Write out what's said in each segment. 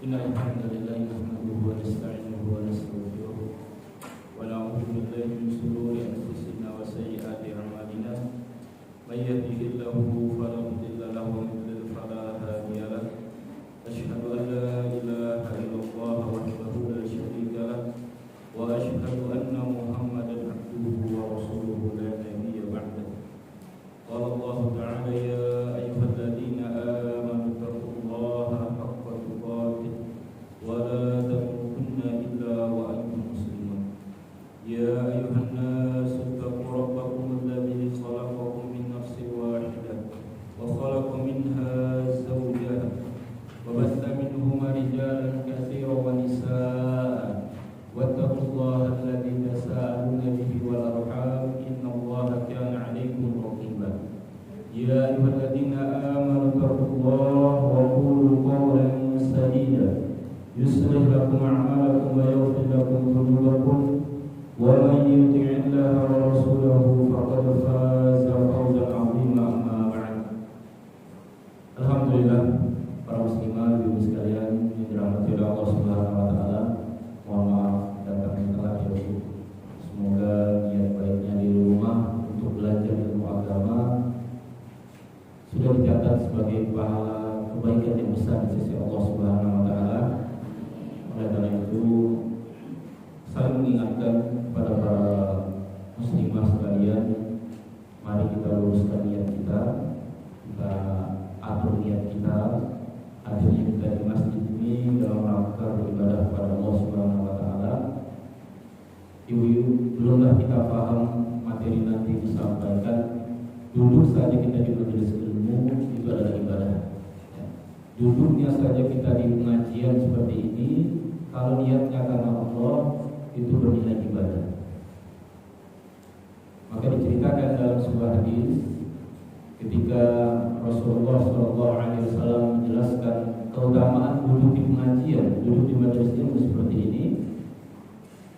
إن الحمد لله نحمده ونستعينه ونستغفره ونعوذ بالله من شرور أنفسنا وسيئات أعمالنا من يهده الله فلا مضل له ومن يضلل فلا هادي له أشهد أن لا إله إلا الله وحده لا شريك له وأشهد أن محمدا عبده ورسوله لا نبي بعده قال الله تعالى يا أيها الذين آمنوا اتقوا الله حق تقاته ولا تموتن إلا وأنتم مسلمون يا أيها الناس اتقوا ربكم الذي خلقكم من نفس واحدة وخلق منها زوجها وبث منهما رجالا كثيرا ونساء واتقوا الله الذي تساءلون به والأرحام إن الله كان عليكم رقيبا يا أيها الذين آمنوا اتقوا الله وقولوا قولا سديدا يصلح لكم أعمالكم ويغفر لكم ذنوبكم ومن يطع الله ورسوله فقد فاز فوزا عظيما أما بعد. Alhamdulillah, para muslimah ibu sekalian yang dirahmati oleh Allah Subhanahu wa taala. Mohon maaf datangnya telat ya Bu. Semoga niat baiknya di rumah untuk belajar ilmu agama sudah dicatat sebagai pahala kebaikan yang besar di sisi Allah Subhanahu wa taala. Oleh karena itu, saling mengingatkan kepada para muslimah sekalian, mari kita luruskan niat kita atur niat kita, hadirnya kita di masjid ini dalam rangka beribadah kepada Allah Subhanahu wa taala. Ibu-ibu, belumlah kita paham materi nanti disampaikan, duduk saja kita di majelis ilmu itu adalah ibadah. Duduknya saja kita di pengajian seperti ini, kalau niatnya karena Allah, itu bernilai ibadah. Maka diceritakan dalam sebuah hadis ketika Rasulullah SAW menjelaskan keutamaan duduk di pengajian, duduk di majelis ilmu seperti ini.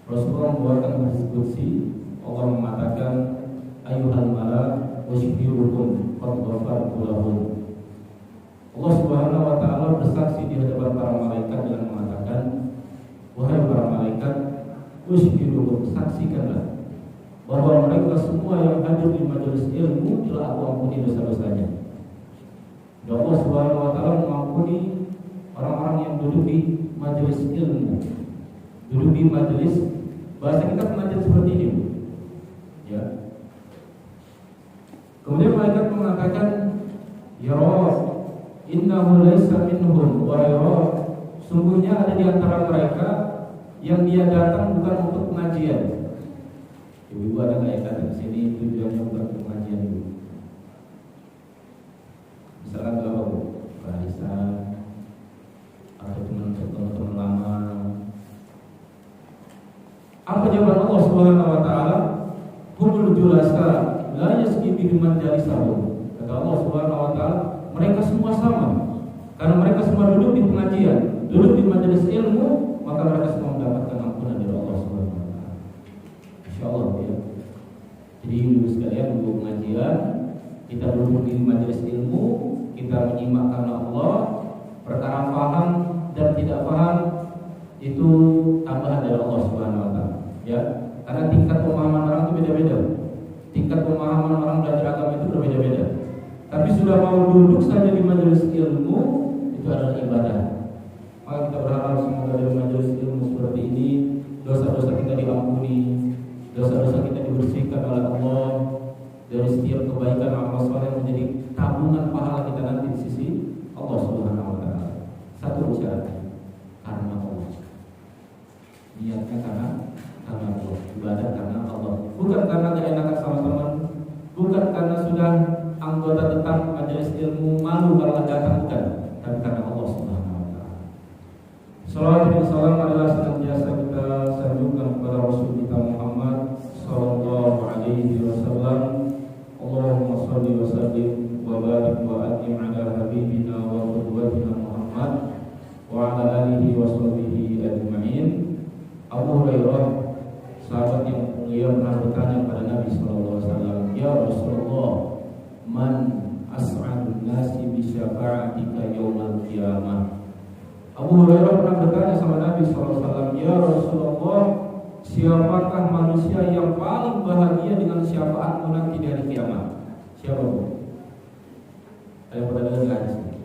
Rasulullah membawakan hadis qudsi, Allah mengatakan, Ayyuhal malak wasyhirukum qad ghafartu lahum. Allah Subhanahu wa taala bersaksi di hadapan para malaikat dengan mengatakan, wahai para malaikat, wasyhirukum, saksikanlah bahwa mereka semua yang hadir di majelis ilmu telah aku ampuni dosa-dosanya. Dan Allah Subhanahu wa taala mengampuni orang-orang yang duduk di majelis ilmu. Duduk di majelis, bahasa kita pengajian seperti ini. Ya. Kemudian malaikat mengatakan, ya Rabb, innahu laisa minhum wa ya Rabb, sungguhnya ada di antara mereka yang dia datang bukan untuk pengajian. Ibu-ibu ada nggak yang datang ke sini tujuannya bukan untuk pengajian ibu? Misalkan kalau barisan atau teman-teman lama. Apa jawaban Allah Subhanahu wa taala? Humul julasa la yasqi bihim man jalisahum. Kata Allah Subhanahu wa taala, mereka semua sama. Karena mereka semua duduk di pengajian, duduk di majelis ilmu, maka mereka semua mendapatkan ampunan dari Allah Subhanahu wa taala. Insyaallah ya. Jadi ibu sekalian, duduk pengajian, kita duduk di majelis ilmu, kita menyimak karena Allah, perkara paham dan tidak paham itu tambahan dari Allah Subhanahu wa taala. Ya, karena tingkat pemahaman orang itu beda-beda. Tingkat pemahaman orang belajar agama itu berbeda-beda. Tapi sudah mau duduk saja di majelis ilmu itu adalah ibadah. Maka kita berharap semoga dari majelis ilmu seperti ini dosa-dosa kita diampuni, dosa-dosa kita dibersihkan oleh Allah, dari setiap kebaikan amal saleh menjadi tabungan pahala kita nanti di sisi Allah Subhanahu wa taala. Satu syarat, karena Allah. Niatnya karena Allah, ibadah karena Allah, bukan karena keenakan sama teman, bukan karena sudah anggota tetap majelis ilmu malu kalau datang, bukan, tapi karena Allah Subhanahu wa taala. Salawat dan salam adalah senantiasa kita sanjungkan kepada Rasul kita Muhammad sallallahu alaihi wasallam. Allahumma shalli wa sallim wa barik wa atim ala habibina wa qudwatina Muhammad wa ala alihi wa sahbihi ajma'in. Abu Hurairah, sahabat yang mulia, pernah bertanya kepada Nabi sallallahu alaihi wasallam, ya Rasulullah, man as'adun nasi bi syafa'atika yaumal qiyamah? Abu Hurairah pernah bertanya sama Nabi SAW, ya Rasulullah, siapakah manusia yang paling bahagia dengan syafaatmu nanti di hari kiamat? Siapa bu? Saya pernah dengar hadis ini.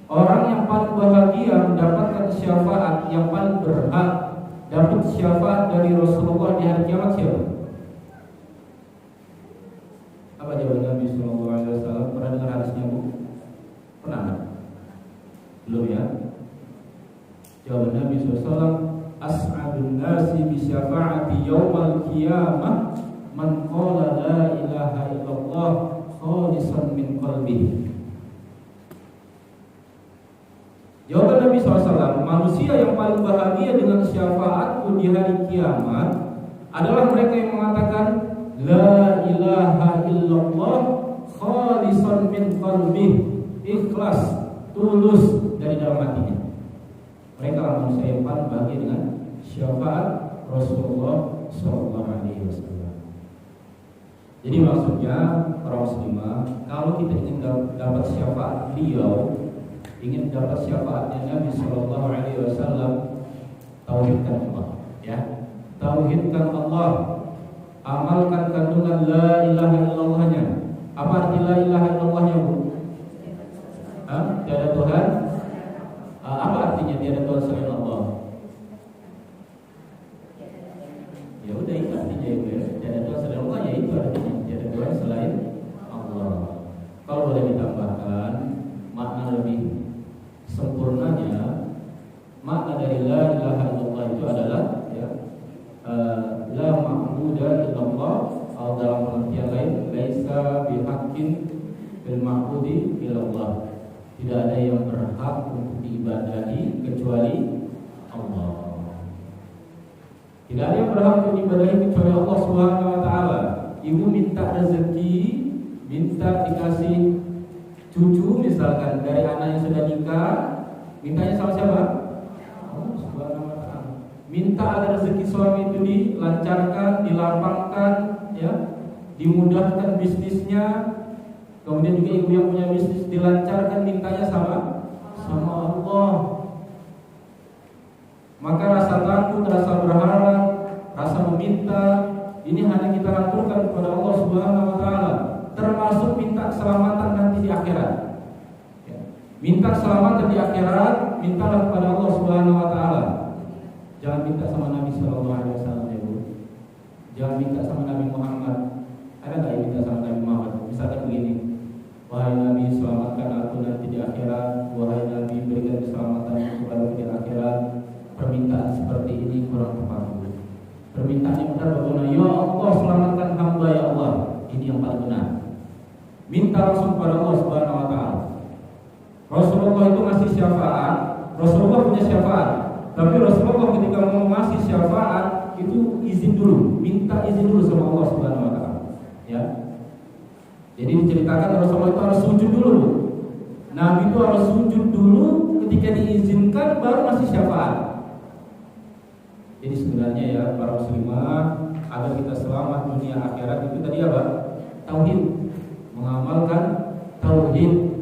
Orang yang paling bahagia mendapatkan syafaat, yang paling berhak dapat syafaat dari Rasulullah di hari kiamat siapa? Apa jawaban Nabi SAW? Pernah dengar hadisnya bu? Pernah? Belum ya? Jawaban Nabi SAW, as'adun nasi bi syafaati yaumal qiyamah man qala la ilaha illallah khalisan min qalbihi. Jawaban Nabi SAW, manusia yang paling bahagia dengan syafaatku di hari kiamat adalah mereka yang mengatakan la ilaha illallah khalisan min qalbih, ikhlas, tulus dari dalam hatinya. Mereka adalah manusia yang paling bahagia dengan syafaat Rasulullah SAW. Jadi maksudnya para muslimah, kalau kita ingin dapat syafaat beliau, ingin dapat syafaatnya Nabi Sallallahu Alaihi Wasallam, tauhidkan Allah, ya, tauhidkan Allah, amalkan kandungan la ilaha illallahnya. Apa arti la ilaha illallahnya bu? Tiada Tuhan. Apa artinya tiada Tuhan selain Allah? Ya udah itu artinya ya, tiada Tuhan selain Allah, ya itu artinya tiada Tuhan selain Allah. Kalau boleh ditambahkan makna lebih sempurnanya, makna dari la ilaha illallah itu adalah ya, la ma'budu illallah, atau dalam pengertian lain laisa bihaqqin bil ma'budi illallah. Tidak ada yang berhak untuk diibadahi kecuali Allah. Tidak ada yang berhak untuk diibadahi kecuali Allah Subhanahu wa taala. Ibu minta rezeki, minta dikasih cucu misalkan dari anak yang sudah nikah, mintanya sama siapa? Allah Subhanahu wa taala. Minta agar rezeki suami itu dilancarkan, dilapangkan, ya, dimudahkan bisnisnya. Kemudian juga ibu yang punya bisnis dilancarkan, mintanya sama Allah. Maka rasa takut, rasa berharap, rasa meminta ini hanya kita aturkan kepada Allah Subhanahu wa taala. Termasuk minta keselamatan nanti di akhirat. Ya. Minta keselamatan di akhirat, mintalah kepada Allah Subhanahu wa taala. Jangan minta sama Nabi Sallallahu Alaihi Wasallam ya bu. Jangan minta sama Nabi Muhammad. Ada nggak yang minta sama Nabi Muhammad? Misalkan begini, wahai Nabi selamatkan aku nanti di akhirat. Wahai Nabi berikan keselamatan kepada aku di akhirat. Permintaan seperti ini kurang tepat. Permintaan yang benar bagaimana? Ya Allah selamatkan hamba ya Allah. Ini yang paling benar. Minta langsung kepada Allah Subhanahu wa taala. Rasulullah itu ngasih syafaat, Rasulullah punya syafaat. Tapi Rasulullah ketika mau ngasih syafaat itu izin dulu, minta izin dulu sama Allah Subhanahu wa taala. Ya. Jadi diceritakan Rasulullah itu harus sujud dulu. Nabi itu harus sujud dulu, ketika diizinkan baru ngasih syafaat. Jadi sebenarnya ya para muslimah, agar kita selamat dunia akhirat itu tadi apa? Tauhid. Mengamalkan tauhid,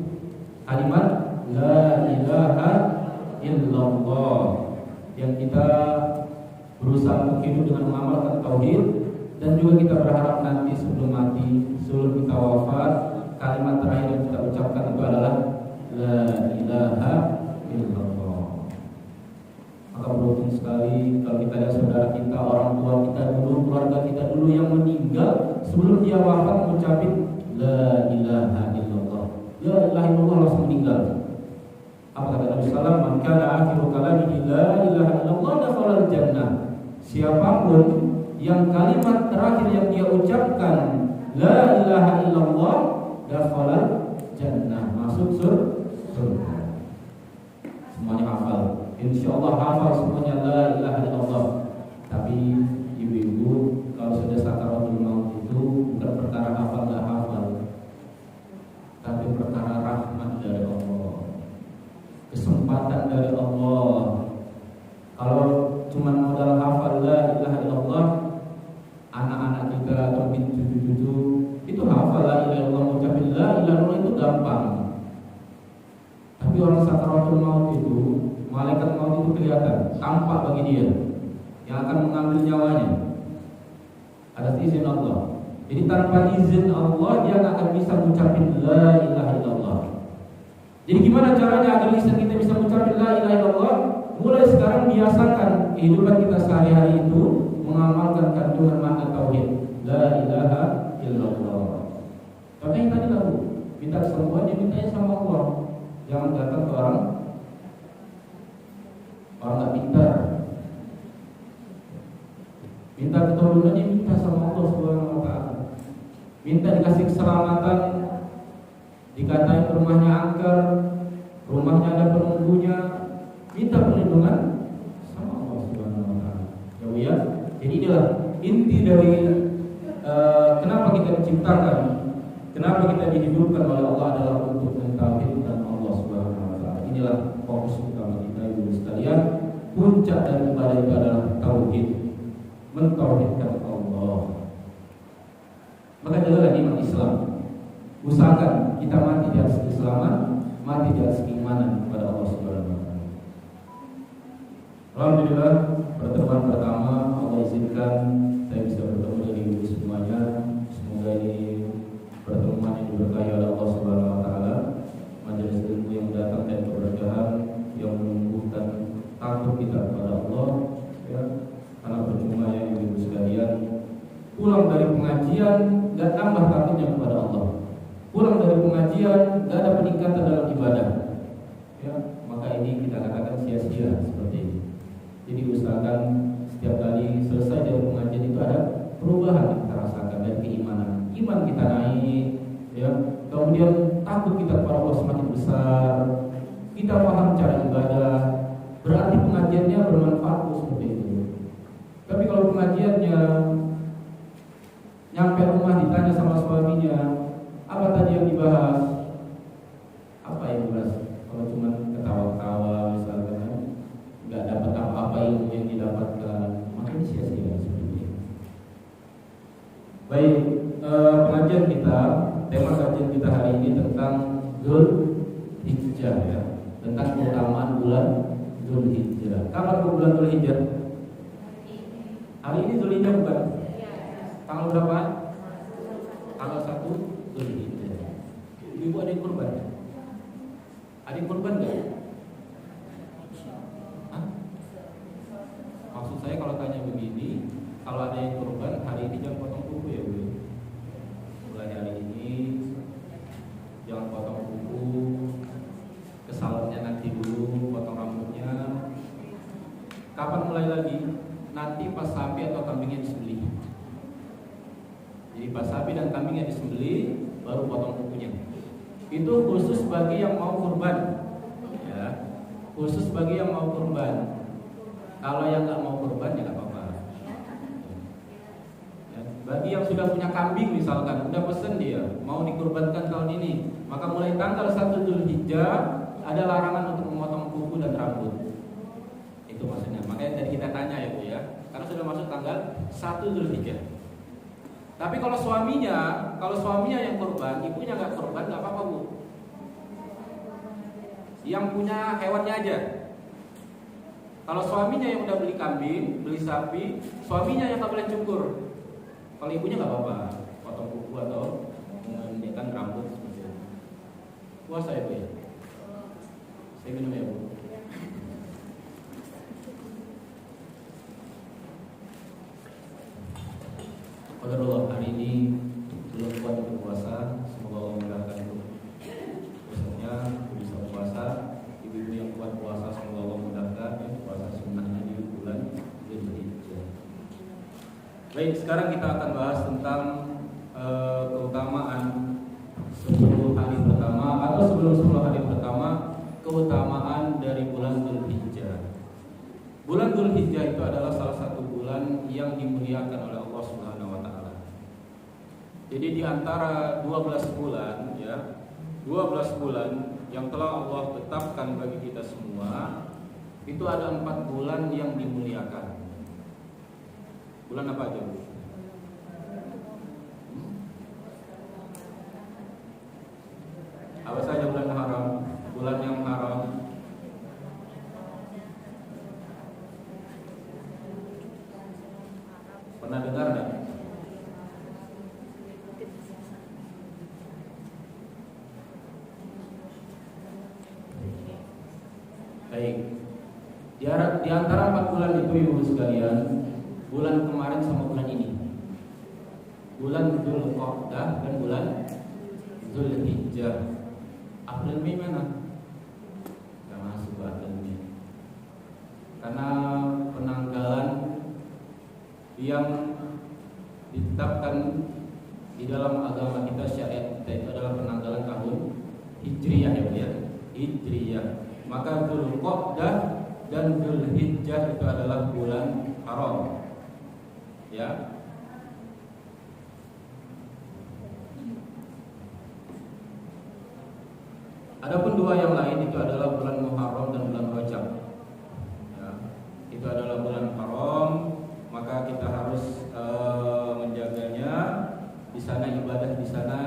kalimat la ilaha illallah, yang kita berusaha untuk hidup dengan mengamalkan tauhid. Dan juga kita berharap nanti sebelum mati, sebelum kita wafat, kalimat terakhir yang kita ucapkan itu adalah la ilaha illallah. Maka beruntung sekali kalau kita lihat saudara kita, orang tua kita dulu, keluarga kita dulu yang meninggal, sebelum dia wafat mengucapin la ilaha illallah. La ilaha illallah langsung meninggal. Apa kata Nabi sallallahu alaihi wasallam? Man kana akhiru kalamihi la ilaha illallah dakhala jannah. Siapapun yang kalimat terakhir yang dia ucapkan la ilaha illallah dakhala jannah, masuk surga. Semuanya hafal. Insyaallah hafal semuanya la ilaha illallah. Tapi ibu-ibu kalau sudah sakaratul maut itu bukan perkara hafal enggak hafal, tapi perkara rahmat dari Allah, kesempatan dari Allah. Kalau cuma modal hafal la ilaha illallah, anak-anak kita atau cucu-cucu itu hafal la ilaha illallah, mengucapin la ilaha illallah itu gampang. Tapi orang sakaratul maut malaikat maut itu kelihatan, tampak bagi dia yang akan mengambil nyawanya atas izin Allah. Jadi tanpa izin Allah dia nggak akan bisa mengucapkan la ilaha illallah. Jadi gimana caranya agar lisan kita bisa mengucapkan la ilaha illallah? Mulai sekarang biasakan kehidupan kita sehari-hari itu mengamalkan kandungan makna tauhid la ilaha illallah. Contohnya tadi lalu minta kesembuhan, dia mintanya sama Allah. Jangan datang ke orang nggak pintar. Minta keturunan, dia minta sama Allah Subhanahu wa Ta'ala. Minta dikasih keselamatan, dikatain rumahnya angker, rumahnya ada penunggunya, minta perlindungan sama Allah Subhanahu wa Ta'ala. Ya, jadi inilah inti dari kenapa kita diciptakan, kenapa kita dihidupkan oleh Allah adalah untuk mentauhidkan Allah Subhanahu wa Ta'ala. Inilah fokus utama kita ibu sekalian. Puncak dari ibadah itu adalah tauhid, mentauhidkan Allah. Maka adalah iman Islam. Usahakan kita mati di atas keislaman, mati di atas keimanan kepada Allah Subhanahu wa Ta'ala. Alhamdulillah, pertemuan pertama Allah izinkan saya bisa bertemu dengan ibu semuanya. Semoga ini pertemuan yang diberkahi oleh Allah Subhanahu wa Ta'ala, majelis ilmu yang datang dan keberkahan yang menumbuhkan takut kita kepada Allah, ya. Karena percuma ya ibu sekalian, pulang dari pengajian gak tambah takutnya kepada Allah, pulang dari pengajian gak ada peningkatan dalam ibadah, ya. Maka ini kita katakan sia-sia seperti ini. Jadi usahakan setiap kali selesai dari pengajian itu ada perubahan yang kita rasakan dari keimanan, iman kita naik, ya. Kemudian takut kita kepada Allah semakin besar, kita paham cara ibadah, berarti pengajiannya bermanfaat seperti itu. Tapi kalau pengajiannya nyampe rumah ditanya sama suaminya, apa tadi yang dibahas? Apa yang dibahas? Kalau cuma ketawa-ketawa misalkan, nggak dapat apa-apa ilmu yang didapatkan, maka ini sia-sia seperti itu. Baik, pengajian kita, tema kajian kita hari ini tentang Dzulhijjah, ya, tentang keutamaan bulan Dzulhijjah. Kapan bulan Dzulhijjah? Hari ini Dzulhijjah bukan? Tanggal berapa? Tanggal 1 Dzulhijjah. Ibu ada yang kurban? Ada yang kurban nggak? Hah? Maksud saya kalau tanya begini, kalau ada yang kurban hari ini jangan potong kuku ya Bu. Mulai hari ini jangan potong kuku, ke salonnya nanti dulu potong rambutnya. Kapan mulai lagi? Nanti pas sapi atau kambingnya disembelih. Jadi pas sapi dan kambingnya disembelih baru potong kukunya. Itu khusus bagi yang mau kurban, ya. Khusus bagi yang mau kurban. Kalau yang nggak mau kurban ya nggak apa-apa. Ya. Bagi yang sudah punya kambing misalkan, udah pesen dia mau dikurbankan tahun ini, maka mulai tanggal 1 Dzulhijjah ada larangan untuk memotong kuku dan rambut. Itu maksudnya. Makanya tadi kita tanya ya Bu ya, karena sudah masuk tanggal 1 Dzulhijjah. Tapi kalau suaminya yang kurban, ibunya nggak kurban, nggak apa-apa Bu. Yang punya hewannya aja. Kalau suaminya yang udah beli kambing, beli sapi, suaminya yang nggak boleh cukur. Kalau ibunya nggak apa-apa, potong kuku atau meninggikan rambut seperti itu. Puasa ya Bu ya. Saya minum ya Bu. Qadarullah, hari ini belum kuat untuk puasa, semoga Allah memudahkan puasanya, bisa puasa. Ibu-ibu yang kuat puasa, semoga Allah memudahkan puasa sunnahnya di bulan Dzulhijjah. Baik, sekarang kita akan bahas tentang keutamaan 10 hari pertama atau sebelum 10 hari pertama, keutamaan dari bulan Dzulhijjah. Bulan Dzulhijjah itu adalah salah satu bulan yang dimuliakan oleh Allah Subhanahu wa Ta'ala. Jadi di antara 12 bulan, ya, 12 bulan yang telah Allah tetapkan bagi kita semua, itu ada 4 bulan yang dimuliakan. Bulan apa aja Bu? Apa saja bulan haram? Bulan yang haram Pernah dengar enggak? Baik. Di antara 4 bulan itu Ibu sekalian, bulan kemarin sama bulan ini, bulan Dzulqa'dah dan bulan Dzulhijjah. April Mei mana? Gak masuk April Mei. Karena penanggalan yang ditetapkan di dalam agama kita, syariat kita itu adalah penanggalan tahun Hijriyah, ya, Hijriyah. Maka Dzulqa'dah dan Dzulhijjah itu adalah bulan haram. Ya. Adapun 2 yang lain itu adalah bulan Muharram dan bulan Rajab. Ya, itu adalah bulan haram, maka kita harus menjaganya. Di sana ibadah di sana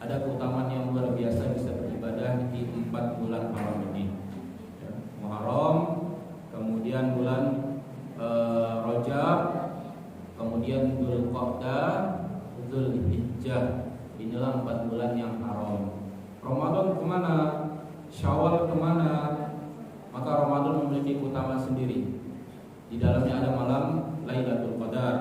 ada keutamaan yang luar biasa, bisa beribadah di 4 bulan haram ini. Ya, Muharram, kemudian bulan Rajab, kemudian Dzulqa'dah, Dzulhijjah. Inilah 4 bulan yang haram. Ramadan kemana? Syawal kemana? Maka Ramadan memiliki keutamaan sendiri. Di dalamnya ada malam Lailatul Qadar,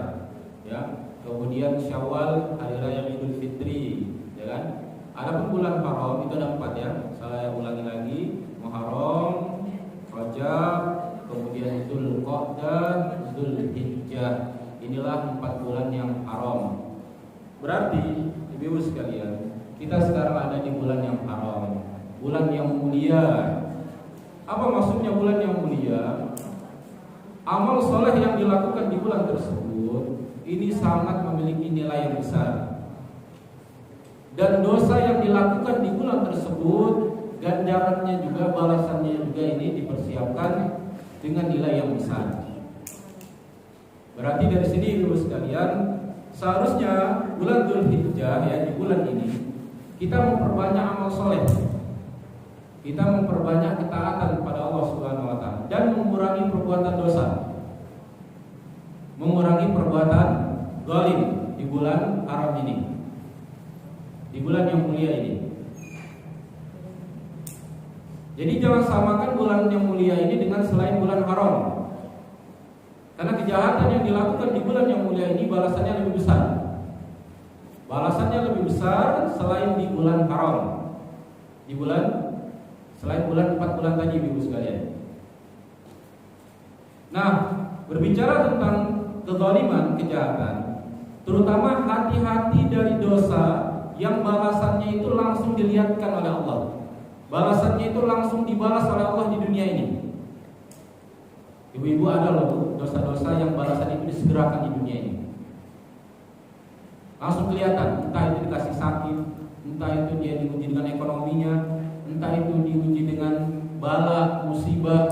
ya. Kemudian Syawal, hari raya Idul Fitri, ya kan? Adapun bulan haram itu ada 4, ya. Saya ulangi lagi: Muharram, Rajab, kemudian Dzulqa'dah, Dzulhijjah. Inilah 4 bulan yang haram. Berarti Ibu sekalian, kita sekarang ada di bulan yang haram, bulan yang mulia. Apa maksudnya bulan yang mulia? Amal soleh yang dilakukan di bulan tersebut ini sangat memiliki nilai yang besar. Dan dosa yang dilakukan di bulan tersebut, ganjarannya juga, balasannya juga ini dipersiapkan dengan nilai yang besar. Berarti dari sini Ibu sekalian, seharusnya bulan Dzulhijjah, ya, di bulan ini kita memperbanyak amal soleh, kita memperbanyak ketaatan kepada Allah Subhanahu Wa Taala dan mengurangi perbuatan dosa, mengurangi perbuatan zalim di bulan haram ini, di bulan yang mulia ini. Jadi jangan samakan bulan yang mulia ini dengan selain bulan haram, karena kejahatan yang dilakukan di bulan yang mulia ini balasannya lebih besar. Balasannya lebih besar selain di bulan haram, di bulan selain bulan 4 bulan tadi, Ibu sekalian. Nah, berbicara tentang kezaliman, kejahatan, terutama hati-hati dari dosa yang balasannya itu langsung dilihatkan oleh Allah, balasannya itu langsung dibalas oleh Allah di dunia ini. Ibu-ibu, ada loh dosa-dosa yang balasan itu disegerakan di dunia ini. Langsung kelihatan, entah itu dikasih sakit, entah itu dia diuji dengan ekonominya, entah itu diuji dengan bala, musibah.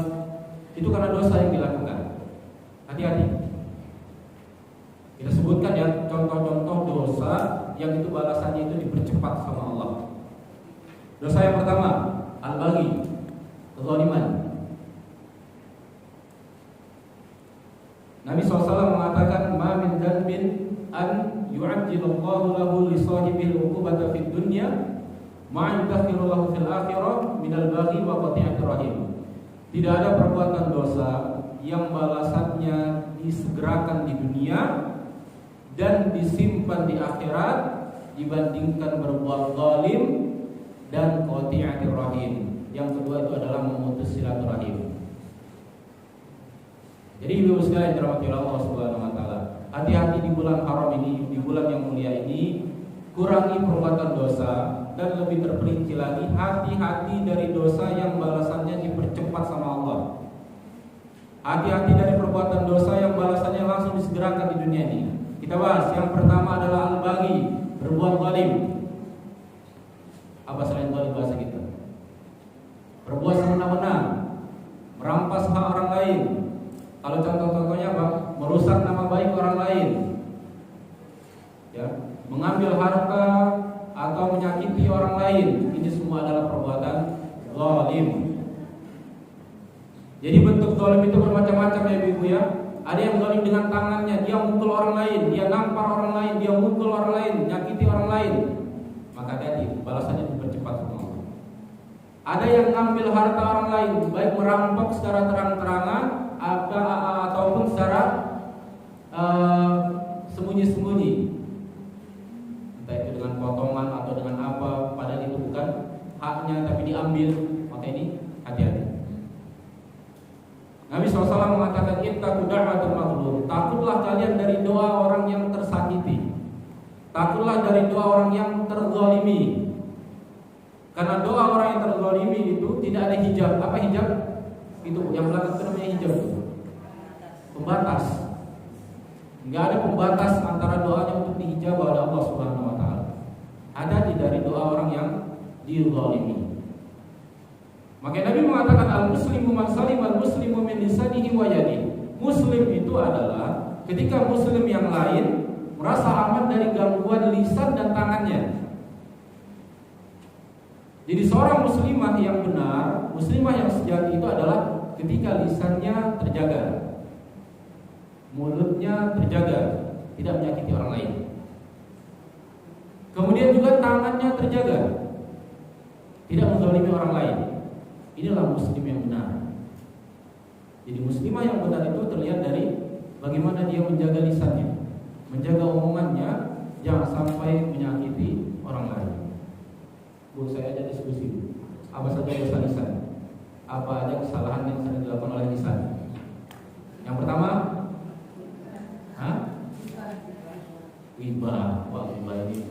Itu karena dosa yang dilakukan. Hati-hati. Kita sebutkan ya contoh-contoh dosa yang itu balasannya itu dipercepat sama Allah. Dosa yang pertama, al-baghi, kezaliman. Nabi SAW mengatakan, ma min dzambin an yu'ajjilullahu lahu li sahibil 'uqubata fid dunya ma yudakhiru lahu fil akhirah minal baghi wa qati'atir rahim. Tidak ada perbuatan dosa yang balasannya disegerakan di dunia dan disimpan di akhirat dibandingkan berbuat zalim dan qati'atir rahim. Yang kedua itu adalah memutus silaturahim. Jadi Ibu sekalian dirahmati Allah Subhanahu Wa Taala, hati-hati di bulan haram ini, di bulan yang mulia ini, kurangi perbuatan dosa dan lebih terperinci lagi, hati-hati dari dosa yang balasannya dipercepat sama Allah. Hati-hati dari perbuatan dosa yang balasannya langsung disegerakan di dunia ini. Kita bahas yang pertama adalah al-baghi, berbuat zalim. Apa selain zalim bahasa kita? Berbuat semena-mena, merampas hak orang lain. Kalau contoh-contohnya apa? Merusak nama baik orang lain, ya, mengambil harta atau menyakiti orang lain. Ini semua adalah perbuatan zalim. Jadi bentuk zalim itu bermacam-macam ya Ibu ya. Ada yang zalim dengan tangannya, dia mukul orang lain, dia nampar orang lain, dia mukul orang lain, nyakiti orang lain. Maka hati, balasannya dipercepat sama Allah. Ada yang ngambil harta orang lain, baik merampok secara terang-terangan ataupun secara sembunyi-sembunyi. Entah itu dengan potongan atau dengan apa, padahal itu bukan haknya tapi diambil. Maka ini hati-hati. Nabi SAW mengatakan, ittaqu da'watal mazlum. Takutlah kalian dari doa orang yang tersakiti. Takutlah dari doa orang yang terzalimi. Karena doa orang yang terzalimi itu tidak ada hijab. Apa hijab? Itu yang belakang itu namanya hijab. Pembatas. Enggak ada pembatas antara doanya untuk dihijab oleh Allah Subhanahu wa taala. Ada dari doa orang yang dizalimi. Maka Nabi mengatakan al-muslimu man salim al-muslimu min lisanihi wa yadihi. Muslim itu adalah ketika muslim yang lain merasa aman dari gangguan lisan dan tangannya. Jadi seorang muslimah yang benar, muslimah yang sejati itu adalah ketika lisannya terjaga, mulutnya terjaga, tidak menyakiti orang lain. Kemudian juga tangannya terjaga, tidak menzalimi orang lain. Inilah muslim yang benar. Jadi muslimah yang benar itu terlihat dari bagaimana dia menjaga lisannya, menjaga omongannya, jangan sampai menyakiti orang lain. Bu, saya ada diskusi. Apa saja dosa lisan? Apa aja kesalahan yang sering dilakukan oleh lisan? Yang pertama, ghibah. Wah, ghibah ini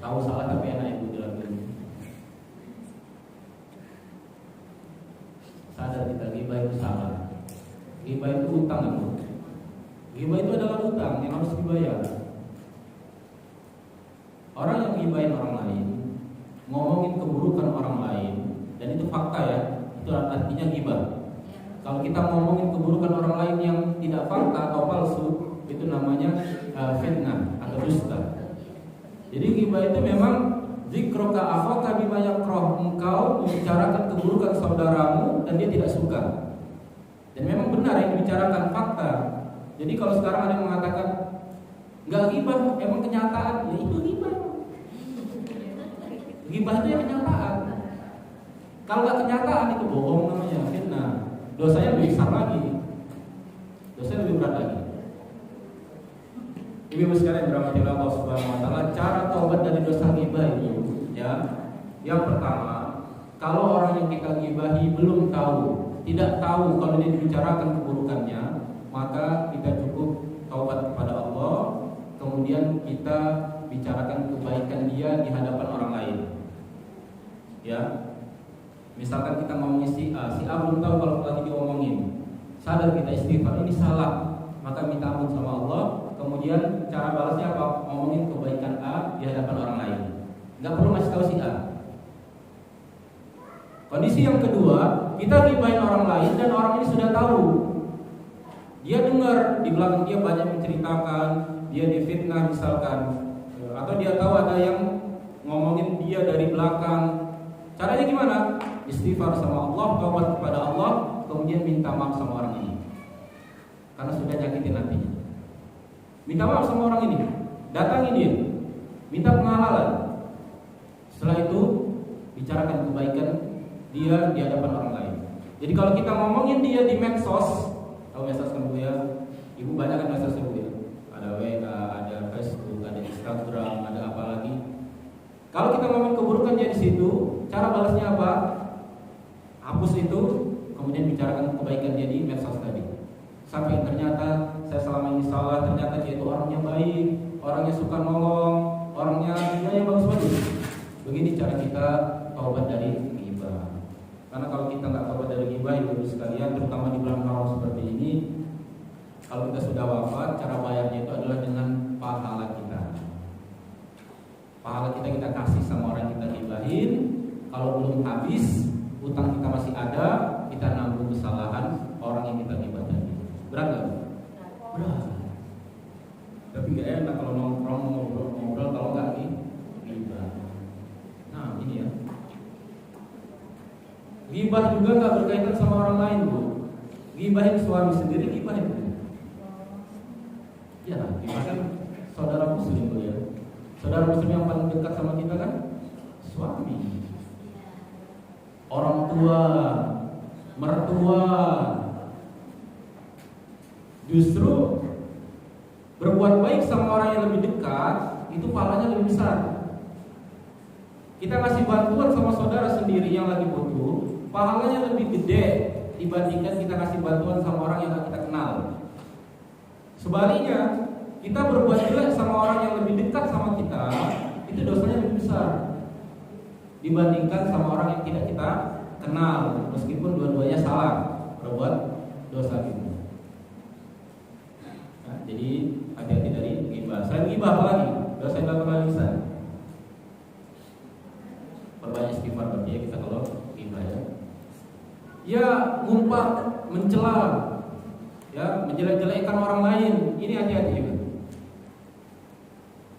tahu salah tapi enak ibu dilakukan. Sadar kita ghibah itu salah. Ghibah itu utang, Bu. Ghibah itu adalah utang yang harus dibayar. Orang yang ghibahin orang lain, ngomongin keburukan orang lain, dan itu fakta ya, itu artinya ghibah. Kalau kita ngomongin keburukan orang lain yang tidak fakta atau palsu, itu namanya fitnah atau dusta. Jadi ghibah itu memang zikroka akhaka bima yakrah, engkau membicarakan keburukan saudaramu dan dia tidak suka. Dan memang benar yang dibicarakan fakta. Jadi kalau sekarang ada yang mengatakan enggak ghibah, emang kenyataan, ya itu ghibah. Ghibah itu ya kenyataan. Kalau enggak kenyataan itu bohong namanya, fitnah. Dosanya lebih besar lagi. Dosanya lebih berat lagi. Ibu sekalian dirahmati Allah Subhanahu wa taala, cara taubat dari dosa ghibah itu ya. Yang pertama, kalau orang yang kita ghibahi belum tahu, tidak tahu kalau dia dibicarakan keburukannya, maka kita cukup taubat kepada Allah, kemudian kita bicarakan kebaikan dia di hadapan orang lain. Ya. Misalkan kita ngomongin si A belum tahu kalau lagi diomongin. Sadar kita istighfar, ini salah, maka minta ampun sama Allah. Kemudian cara balasnya apa? Ngomongin kebaikan A di hadapan orang lain. Enggak perlu masih tahu si A. Kondisi yang kedua, kita ghibahin orang lain dan orang ini sudah tahu. Dia dengar di belakang dia banyak menceritakan, dia difitnah misalkan, atau dia tahu ada yang ngomongin dia dari belakang. Caranya gimana? Istighfar sama Allah, taubat kepada Allah, kemudian minta maaf sama orang ini. Karena sudah nyakitin hatinya. Minta maaf sama orang ini, datangi dia, minta penghalang. Setelah itu bicarakan kebaikan dia di hadapan orang lain. Jadi kalau kita ngomongin dia di medsos, tahu medsos kan Bu ya? Ibu banyak kan medsos Bu ya? Ada WA, ada Facebook, ada Instagram, ada apa lagi? Kalau kita ngomongin keburukan dia di situ, cara balasnya apa? Hapus itu, kemudian bicarakan kebaikan dia di medsos tadi. Sampai ternyata saya selama ini salah, ternyata dia itu orangnya baik, orangnya suka nolong, orangnya nilainya bagus-bagus. Begini cara kita taubat dari ghibah. Karena kalau kita nggak taubat dari ghibah, ibu sekalian, terutama di bulan Ramadan seperti ini, kalau kita sudah wafat, cara bayarnya itu adalah dengan pahala kita. Pahala kita kasih sama orang yang kita ghibahin. Kalau belum habis, utang kita masih ada, kita nanggung kesalahan orang yang kita gibah tadi. Berat gak? Berat. Tapi gak enak kalau nongkrong ngobrol kalau gak ghibah. Nah ini ya, ghibah juga gak berkaitan sama orang lain Bu. Ghibah ngibahin suami sendiri, gibahin. Ya, gibahin saudara muslim ya. Saudara muslim yang paling dekat sama kita kan suami, orang tua, mertua. Justru berbuat baik sama orang yang lebih dekat itu pahalanya lebih besar. Kita kasih bantuan sama saudara sendiri yang lagi butuh, pahalanya lebih gede dibandingkan kita kasih bantuan sama orang yang kita kenal. Sebaliknya, kita berbuat jelek sama orang yang lebih dekat sama kita, itu dosanya lebih besar dibandingkan sama orang yang tidak kita kenal, meskipun dua-duanya salah berbuat dosa itu. Nah, jadi hati-hati dari ghibah. Selain ghibah apa lagi? Dosa yang dilakukan oleh lisan. Perbanyak istighfar berarti ya kita kalau ghibah ya. Ya, ngumpat, mencela, ya, menjelek-jelekkan orang lain. Ini hati-hati juga.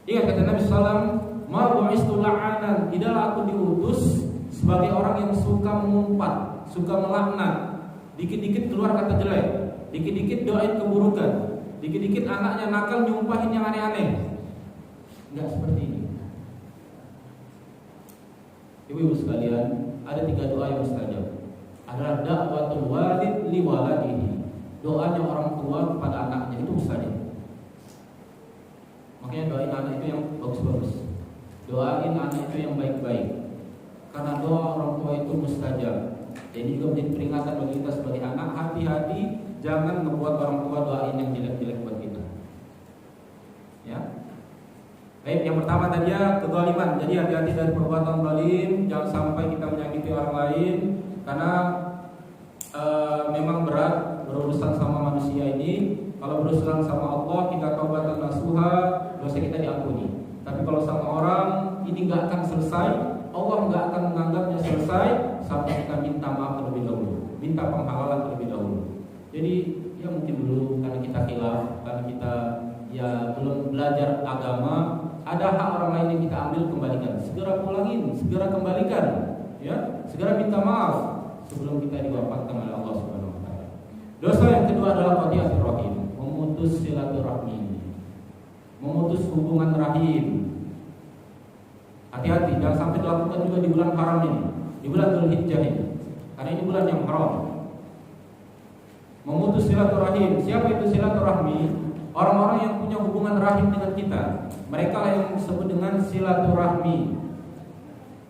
Ingat kata Nabi SAW, ma bu'istu la'anan, tidaklah aku diutus sebagai orang yang suka mengumpat, suka melaknat. Dikit-dikit keluar kata jelek, dikit-dikit doain keburukan, dikit-dikit anaknya nakal nyumpahin yang aneh-aneh. Enggak seperti ini. Ibu-ibu sekalian, ada 3 doa yang mustajab. Adalah da'watul walid li waladihi, doanya orang tua kepada anaknya itu mustajab. Makanya doain anak itu yang bagus-bagus, doain anak itu yang baik-baik, karena doa orang tua itu mustajab. Jadi juga menjadi peringatan bagi kita sebagai anak, hati-hati jangan membuat orang tua doain yang jelek-jelek buat kita. Ya. Baik, yang pertama tadi ya kezaliman. Jadi hati-hati dari perbuatan zalim, jangan sampai kita menyakiti orang lain, karena memang berat berurusan sama manusia ini. Kalau berurusan sama Allah, kita taubatan nasuha, dosa kita diampuni. Tapi kalau sama orang, ini nggak akan selesai. Allah nggak akan menganggapnya selesai sampai kita minta maaf terlebih dahulu, minta penghalalan terlebih dahulu. Jadi ya mungkin dulu karena kita khilaf, karena kita ya belum belajar agama, ada hak orang lain yang kita ambil, kembalikan. Segera pulangin, segera kembalikan, ya, segera minta maaf sebelum kita diwafatkan oleh Allah Subhanahu wa taala. Dosa yang kedua adalah qati'atur rahim, memutus silaturahmi, memutus hubungan rahim. Hati-hati, jangan sampai dilakukan juga di bulan haram ini, di bulan Dzulhijjah ini, karena ini bulan yang haram. Memutus silaturahim. Siapa itu silaturahmi? Orang-orang yang punya hubungan rahim dengan kita. Mereka lah yang disebut dengan silaturahmi.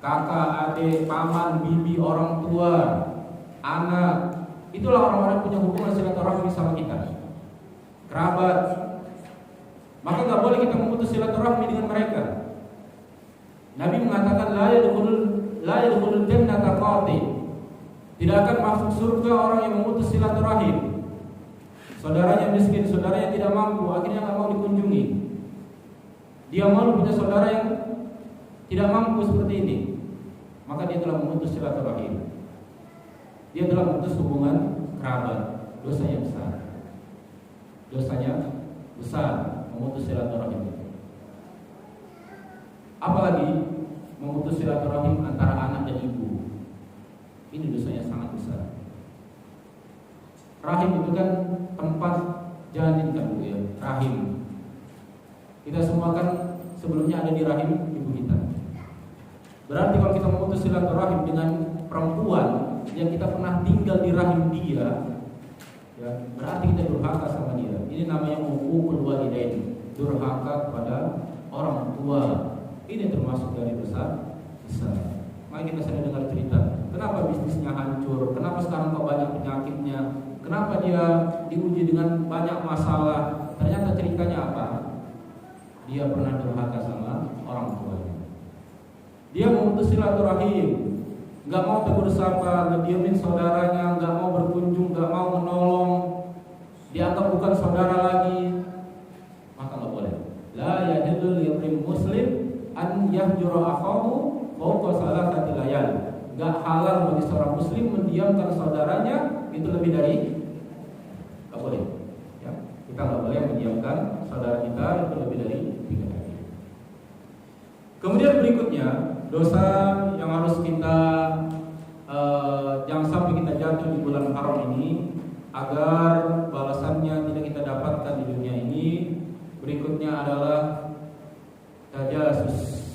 Kakak, adik, paman, bibi, orang tua, anak, itulah orang-orang yang punya hubungan silaturahmi sama kita. Kerabat. Maka nggak boleh kita memutus silaturahmi dengan mereka. Nabi mengatakan la yadkhulul jannata qati. Tidak akan masuk surga orang yang memutus silaturahim. Saudaranya miskin, saudaranya tidak mampu, akhirnya nggak mau dikunjungi. Dia malu punya saudara yang tidak mampu seperti ini, maka dia telah memutus silaturahim. Dia telah memutus hubungan kerabat. Dosanya besar. Dosanya besar memutus silaturahim. Apalagi memutus silaturahim antara anak dan ibu. Ini dosanya sangat besar. Rahim itu kan tempat janin kan Bu ya, rahim. Kita semua kan sebelumnya ada di rahim ibu kita. Berarti kalau kita memutus silaturahim dengan perempuan yang kita pernah tinggal di rahim dia, ya, berarti kita durhaka sama dia. Ini namanya uququl walidain, durhaka kepada orang tua. Ini termasuk dari besar. Mari kita sering dengar cerita, kenapa bisnisnya hancur, kenapa sekarang kok banyak penyakitnya, kenapa dia diuji dengan banyak masalah. Ternyata ceritanya apa? Dia pernah durhaka sama orang tuanya. Dia memutus silaturahim, nggak mau tegur sapa, ngediemin saudaranya, nggak mau berkunjung, nggak mau menolong, dianggap bukan saudara lagi. Maka nggak boleh. La yahillu limri'in muslim an yahjura akhahu fawqa salasati layal. Enggak halal bagi seorang muslim mendiamkan saudaranya itu lebih dari, enggak boleh. Ya, kita enggak boleh mendiamkan saudara kita itu lebih dari 3 hari. Kemudian berikutnya, dosa yang harus kita jangan sampai kita jatuh di bulan haram ini, agar balasannya tidak kita dapatkan di dunia ini. Berikutnya adalah tajasus.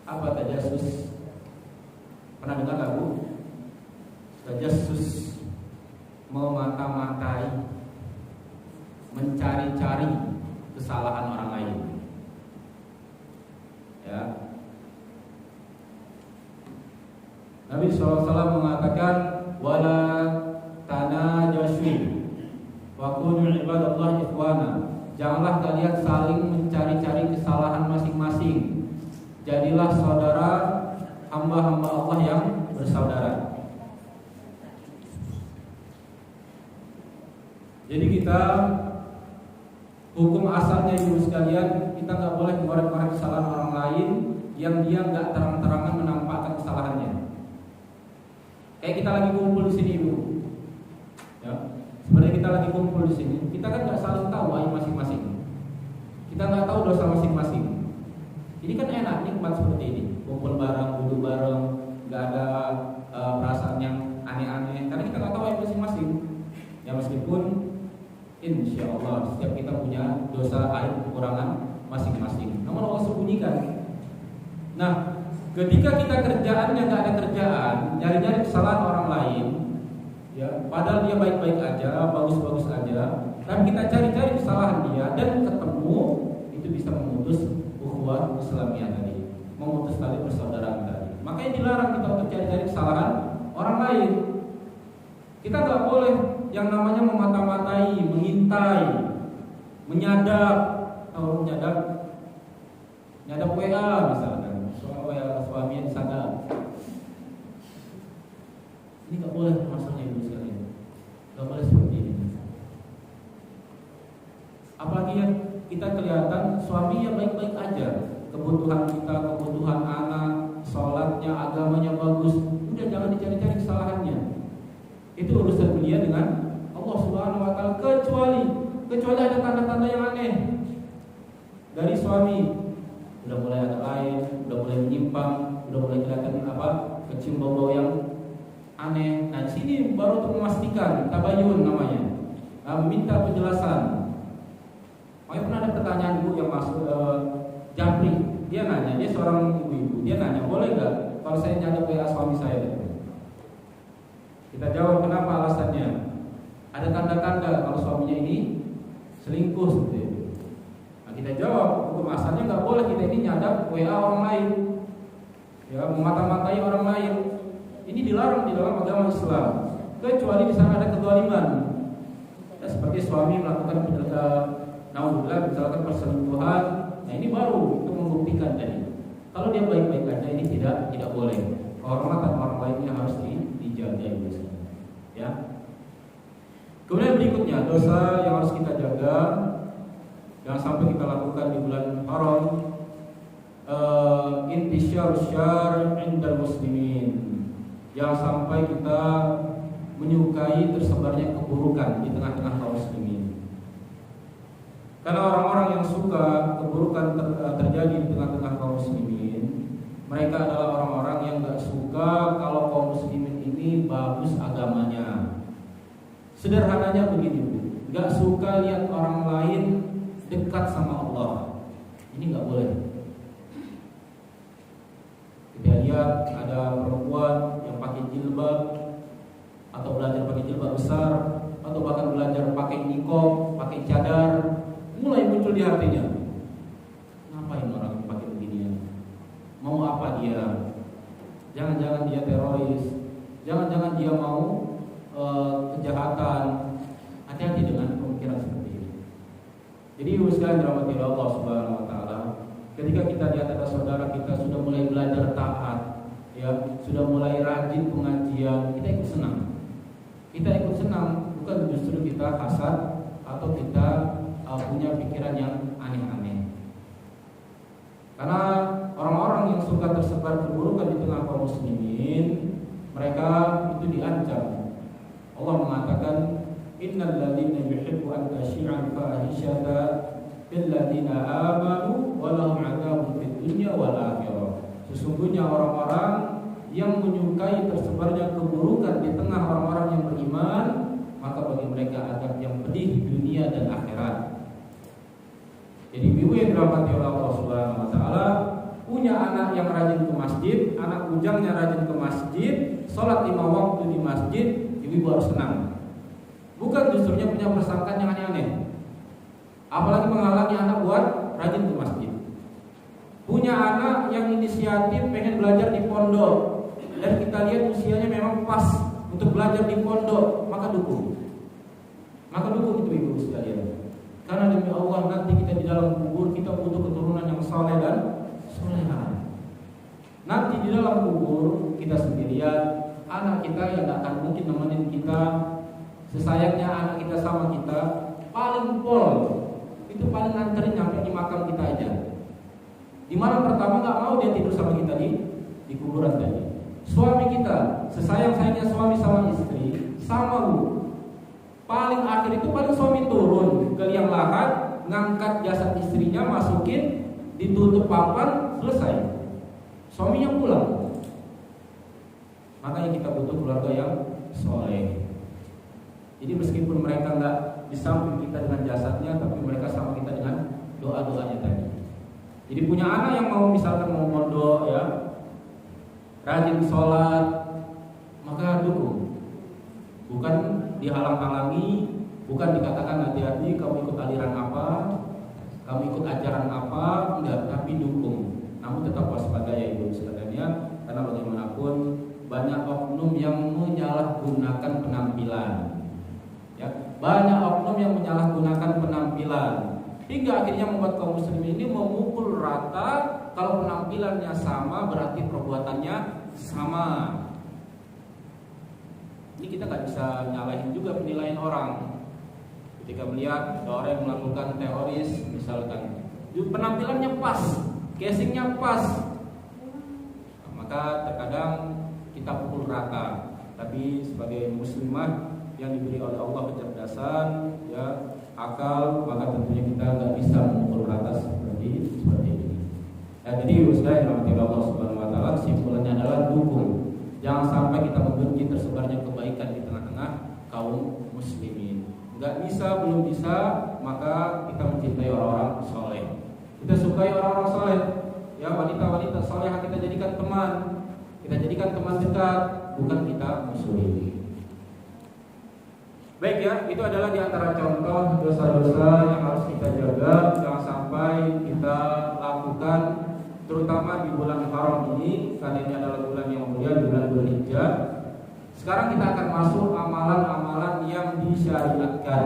Apa tajasus? Pernah dengar nggak, Bu? Tajasus, memata-matai, mencari-cari kesalahan orang lain. Ya. Nabi SAW mengatakan, wala tanajashu wa kunu ibadallah ikhwana. Janganlah kalian saling mencari-cari kesalahan masing-masing. Jadilah saudara, hamba-hamba Allah yang bersaudara. Jadi kita, hukum asalnya ibu sekalian, kita nggak boleh mengorek-ngorek kesalahan orang lain yang dia nggak terang-terangan menampakkan kesalahannya. Kayak kita lagi kumpul di sini, Ibu. Ya, sebenarnya kita lagi kumpul di sini, kita kan nggak saling tahu aib masing-masing. Kita nggak tahu dosa masing-masing. Ini kan enak, nikmat seperti ini. Kumpul bareng, duduk bareng, nggak ada perasaan yang aneh-aneh. Karena kita nggak tahu aib masing-masing. Ya meskipun insya Allah setiap kita punya dosa, aib, kekurangan masing-masing. Namun Allah sembunyikan. Nah, ketika kita kerjaannya nggak ada kerjaan, nyari-nyari kesalahan orang lain, ya, padahal dia baik-baik aja, bagus-bagus aja, dan kita cari-cari kesalahan dia dan ketemu, itu bisa memutus ukhuwah Islamiyah tadi, memutus tali persaudaraan tadi. Makanya dilarang kita untuk cari-cari kesalahan orang lain. Kita nggak boleh yang namanya memata-matai, mengintai, menyadap, atau nyadap WA misalkan. Suaminya disadap. Ini nggak boleh maksudnya ibu sekalian. Nggak boleh seperti ini. Apalagi yang kita kelihatan suami yang baik-baik aja, kebutuhan kita, kebutuhan anak, sholatnya, agamanya bagus, udah jangan dicari-cari kesalahannya. Itu urusan dia dengan Allah Subhanahu Wa Taala. Kecuali ada tanda-tanda yang aneh dari suami. Udah mulai ada lain, udah mulai menyimpang, udah mulai kelihatan kecium bau-bau yang aneh. Nah, di sini baru untuk memastikan tabayun namanya, minta penjelasan. Makanya pernah ada pertanyaan ibu yang masuk Japri, dia nanya, dia seorang ibu-ibu, dia nanya, boleh nggak kalau saya nyadap WA suami saya? Kita jawab kenapa alasannya. Ada tanda-tanda kalau suaminya ini selingkuh seperti itu. Kita jawab, hukum asalnya nggak boleh kita ini nyadap WA orang lain, ya, memata-matai orang lain. Ini dilarang di dalam agama Islam, kecuali di sana ada kezaliman. Ya, seperti suami melakukan naudzubillah misalkan perselingkuhan, nah ini baru untuk membuktikan tadi. Kalau dia baik-baik aja ini tidak boleh. Kehormatan orang lainnya harus dijaga ya. Kemudian berikutnya dosa yang harus kita jaga. Jangan sampai kita lakukan di bulan haram, intisyar syarr indal muslimin. Jangan sampai kita menyukai tersebarnya keburukan di tengah-tengah kaum muslimin. Karena orang-orang yang suka keburukan terjadi di tengah-tengah kaum muslimin, mereka adalah orang-orang yang gak suka kalau kaum muslimin ini bagus agamanya. Sederhananya begini, gak suka lihat orang lain dekat sama Allah. Ini nggak boleh. Kita lihat ada perempuan yang pakai jilbab atau belajar pakai jilbab besar atau bahkan belajar pakai niqab, pakai cadar, mulai muncul di hatinya, ngapain orang yang pakai beginian? Mau apa dia? Jangan-jangan dia teroris, jangan-jangan dia mau kejahatan. Hati-hati dengan pemikiran seperti ini. Jadi ibu sekalian dirahmati Allah Subhanahu Wa Taala, ketika kita lihat ada saudara kita sudah mulai belajar taat, ya, sudah mulai rajin pengajian, kita ikut senang. Kita ikut senang, bukan justru kita hasad atau kita punya pikiran yang aneh-aneh. Karena orang-orang yang suka tersebar keburukan di tengah kaum muslimin, mereka itu diancam. Allah mengatakan, innal ladzina yuhibbu an tashi'a al-fahishata bil ladzina amanu wa lahum 'adzabun fid dunya wal akhirah. Sesungguhnya orang-orang yang menyukai tersebarnya keburukan di tengah orang-orang yang beriman, maka bagi mereka adab yang pedih dunia dan akhirat. Jadi ibu yang dirahmati oleh Allah Subhanahu wa taala, punya anak yang rajin ke masjid, anak bujangnya rajin ke masjid, sholat 5 waktu di masjid, ibu harus senang. Bukan justrunya punya persangkaan yang aneh-aneh, apalagi menghalangi anak buat rajin ke masjid. Punya anak yang inisiatif pengen belajar di pondok, dan kita lihat usianya memang pas untuk belajar di pondok, maka dukung. Maka dukung itu ibu sekalian. Karena demi Allah nanti kita di dalam kubur kita butuh keturunan yang saleh dan soleha. Nanti di dalam kubur kita sendirian, anak kita yang tidak akan mungkin nemenin kita. Sesayangnya anak kita sama kita, paling pol itu paling nganterin sampai di makam kita aja. Di malam pertama nggak mau dia tidur sama kita di kuburan tadi. Suami kita, sesayang-sayangnya suami sama istri, sama bu. Paling akhir itu paling suami turun ke liang lahat, ngangkat jasad istrinya, masukin, ditutup papan, selesai. Suaminya pulang. Makanya kita butuh keluarga yang soleh. Jadi meskipun mereka nggak di samping kita dengan jasadnya, tapi mereka sama kita dengan doa-doanya tadi. Jadi punya anak yang mau misalkan mau mondok ya, rajin sholat, maka dukung. Bukan dihalang-halangi, bukan dikatakan hati-hati kamu ikut aliran apa, kamu ikut ajaran apa, enggak, tapi dukung. Namun tetap waspada ya ibu sekalian, karena bagaimanapun banyak oknum yang menyalahgunakan penampilan. Ya, banyak oknum yang menyalahgunakan penampilan hingga akhirnya membuat kaum muslimin ini memukul rata. Kalau penampilannya sama berarti perbuatannya sama. Ini kita nggak bisa nyalahin juga penilaian orang. Ketika melihat ada orang yang melakukan teroris misalkan, penampilannya pas, casingnya pas, maka terkadang kita pukul rata. Tapi sebagai muslimah yang diberi oleh Allah kecerdasan, ya akal, maka tentunya kita nggak bisa memukul rata seperti ini. Ya, jadi Ustaz yang dirahmati Allah Subhanahu wa taala, kesimpulannya adalah dukung. Jangan sampai kita membenci tersebarnya kebaikan di tengah-tengah kaum muslimin. Enggak bisa, belum bisa, maka kita mencintai orang-orang soleh. Kita sukai orang-orang soleh. Ya, wanita-wanita soleh kita jadikan teman. Kita jadikan teman dekat, bukan kita musuhi. Baik ya, itu adalah di antara contoh dosa-dosa yang harus kita jaga, jangan sampai kita lakukan, terutama di bulan haram ini, karena ini adalah bulan yang mulia, bulan Dzulhijjah. Sekarang kita akan masuk amalan-amalan yang disyariatkan.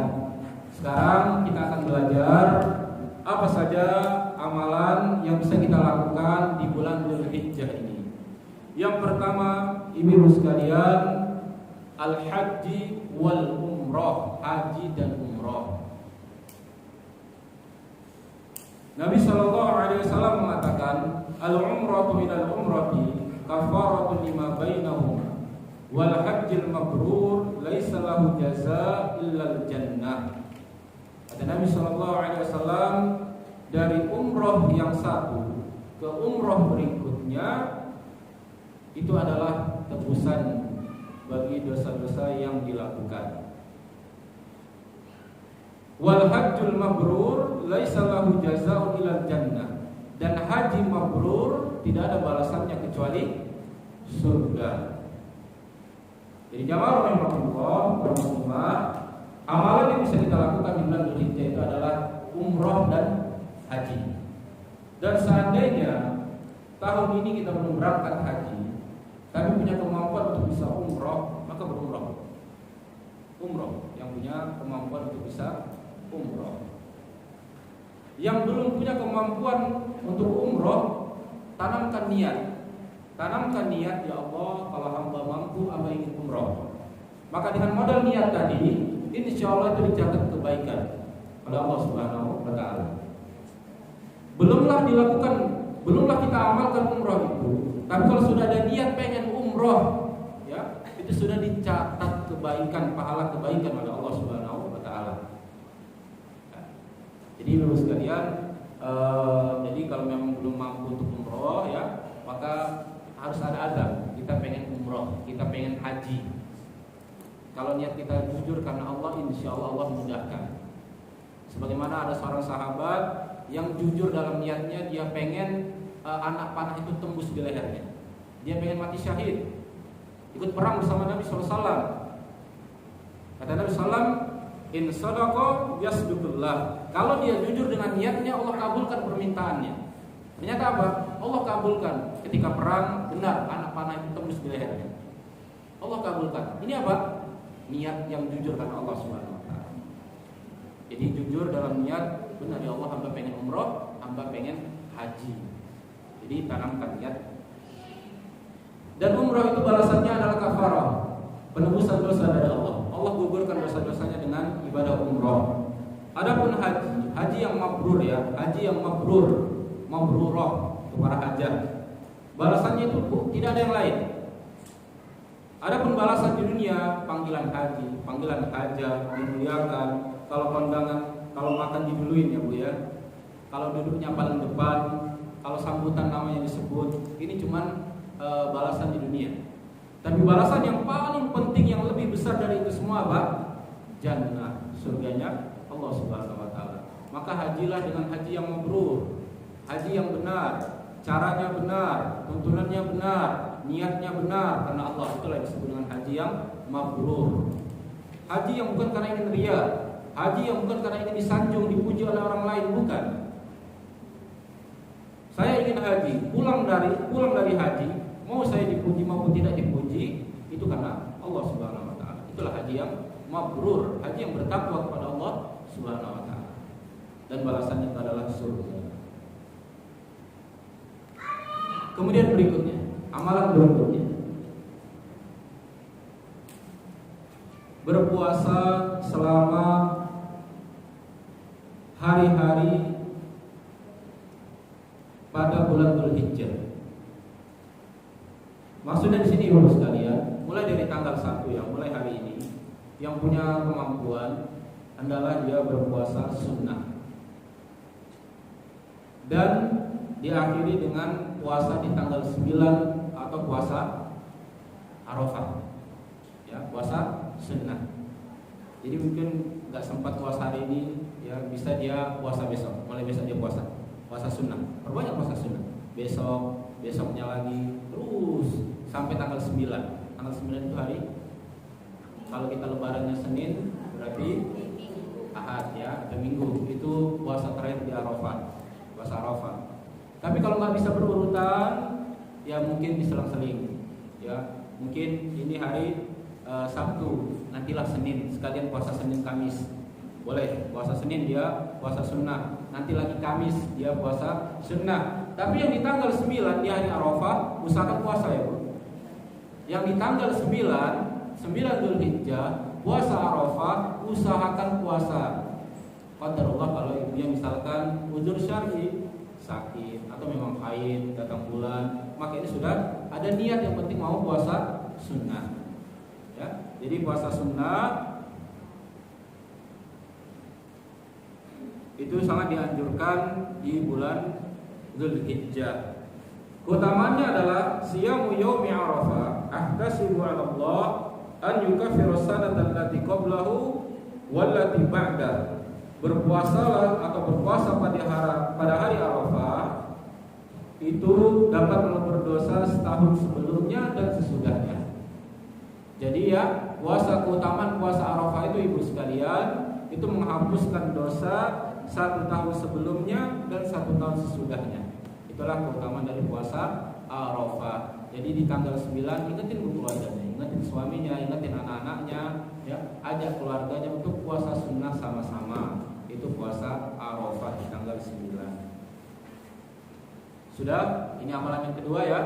Sekarang kita akan belajar apa saja amalan yang bisa kita lakukan di bulan Dzulhijjah ini. Yang pertama, ibu sekalian, al-haji wal umrah, haji dan umrah. Nabi SAW mengatakan, al-umratu minal umrati kafaratun lima bainahuma wal hajjil mabrur laisa lahu jazaa illal jannah. Kata Nabi SAW, dari umrah yang satu ke umrah berikutnya itu adalah tebusan bagi dosa-dosa yang dilakukan. Wal hajjul mabrur laisa lahu jazaa'un ilal jannah. Dan haji mabrur tidak ada balasannya kecuali surga. Jadi jamaah rahimahullah, amalan yang bisa kita lakukan di bulan Dzulhijjah itu adalah umrah dan haji. Dan seandainya tahun ini kita belum berangkat haji, tapi punya kemampuan untuk bisa umrah, maka berumrah. Umrah yang punya kemampuan untuk bisa umrah. Yang belum punya kemampuan untuk umrah, tanamkan niat. Tanamkan niat, ya Allah, kalau hamba mampu, hamba ingin umrah. Maka dengan modal niat tadi, insya Allah itu dicatat kebaikan oleh Allah Subhanahu wa taala. Belumlah kita amalkan umrah itu. Tapi kalau sudah ada niat pengen umrah, ya, itu sudah dicatat kebaikan, pahala kebaikan oleh Allah Subhanahu wa taala. Jadi Bapak sekalian, jadi kalau memang belum mampu untuk umroh, ya, maka harus ada azam. kita pengen umroh, kita pengen haji. Kalau niat kita jujur karena Allah, insya Allah Allah mudahkan. Sebagaimana ada seorang sahabat yang jujur dalam niatnya, dia pengen anak panah itu tembus di lehernya. Dia pengen mati syahid, ikut perang bersama Nabi SAW. Kata Nabi SAW, in sadaqa yasduqullah. Kalau dia jujur dengan niatnya, Allah kabulkan permintaannya. Ternyata apa? Allah kabulkan. Ketika perang, benar anak panah itu tembus di lehernya. Allah kabulkan. Ini apa? Niat yang jujur karena Allah Subhanahu wa taala. Jadi jujur dalam niat, benar ya Allah, hamba pengen umroh, hamba pengen haji. Jadi tanamkan niat. Dan umroh itu balasannya adalah kafarah, penebusan dosa dari Allah. Allah gugurkan dosa-dosanya dengan ibadah umroh. Adapun haji, haji yang mabrur ya, haji yang mabrurah untuk para hajat. Balasannya itu tidak ada yang lain. Adapun balasan di dunia, panggilan haji, panggilan hajat, dimuliakan. Kalau kondangan, kalau makan diduluin ya Bu ya. Kalau duduknya paling depan, kalau sambutan namanya disebut, ini cuman balasan di dunia. Tapi balasan yang paling penting, yang lebih besar dari itu semua apa? Jannah, surganya Allah Subhanahu wa taala. Maka hajilah dengan haji yang mabrur, haji yang benar, caranya benar, tuntunannya benar, niatnya benar karena Allah. Itulah disebut dengan haji yang mabrur. Haji yang bukan karena ingin riya, haji yang bukan karena ingin disanjung, dipuji oleh orang lain, bukan. Saya ingin haji, pulang dari haji, mau saya dipuji maupun tidak dipuji, itu karena Allah Subhanahu wa taala. Itulah haji yang mabrur, haji yang bertakwa kepada Allah Subhanahu wa taala. Dan balasannya adalah surga. Kemudian berikutnya, amalan berikutnya, berpuasa selama hari-hari pada bulan Dzulhijjah. Maksudnya di sini Bapak sekalian, mulai dari tanggal 1 ya, mulai hari ini, yang punya kemampuan adalah dia berpuasa sunnah. Dan diakhiri dengan puasa di tanggal 9 atau puasa Arafah. Ya, puasa sunnah. Jadi mungkin nggak sempat puasa hari ini, ya bisa dia puasa besok. Mulai besok dia puasa sunnah. Perbanyak puasa sunnah. Besoknya lagi, terus sampai tanggal 9. Tanggal 9 itu hari, kalau kita lebarannya Senin, berarti Ahad ya, atau Minggu. Itu puasa terakhir di Arafah, puasa Arafah. Tapi kalau nggak bisa berurutan, ya mungkin diselang-seling. Ya, mungkin ini hari Sabtu, nantilah Senin, sekalian puasa Senin Kamis. Boleh, puasa Senin dia puasa sunnah, nanti lagi Kamis dia puasa sunnah. Tapi yang di tanggal 9 di hari Arafah, usahakan puasa ya Bu. Yang di tanggal 9 Dzulhijjah, puasa Arafah, usahakan puasa. Qadarullah kalau ibunya misalkan uzur syar'i, sakit atau memang haid, datang bulan, maka ini sudah ada niat, yang penting mau puasa sunnah. Ya, jadi puasa sunnah itu sangat dianjurkan di bulan Dzulhijjah. Keutamaannya adalah siyamu yaumi Arafah ahtasibu 'ala Allah an yukaffiru sanata allati qablahu wallati ba'da. Berpuasalah atau berpuasa pada hari Arafah itu dapat mengampuni dosa setahun sebelumnya dan sesudahnya. Jadi ya, keutamaan puasa Arafah itu ibu sekalian, itu menghapuskan dosa 1 tahun sebelumnya dan 1 tahun sesudahnya. Itulah keutamaan dari puasa Arafah. Jadi di tanggal 9 ingetin keluarganya, ingetin suaminya, ingetin anak-anaknya, ya, ajak keluarganya untuk puasa sunnah sama-sama. Itu puasa Arafah di tanggal 9. Sudah, ini amalan yang kedua ya.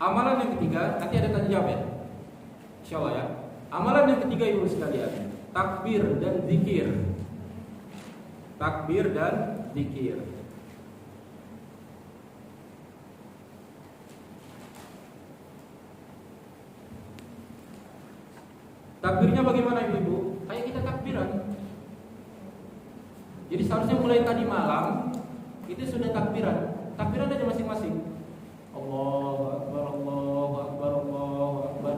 Amalan yang ketiga, nanti ada tanya jawab ya, insyaallah ya. Amalan yang ketiga ibu sekalian, takbir dan zikir. Takbir dan zikir. Takbirnya bagaimana ibu? Kayak kita takbiran. Jadi seharusnya mulai tadi malam itu sudah takbiran. Takbiran aja masing-masing. Allahu Akbar, Allahu Akbar, Allahu Akbar,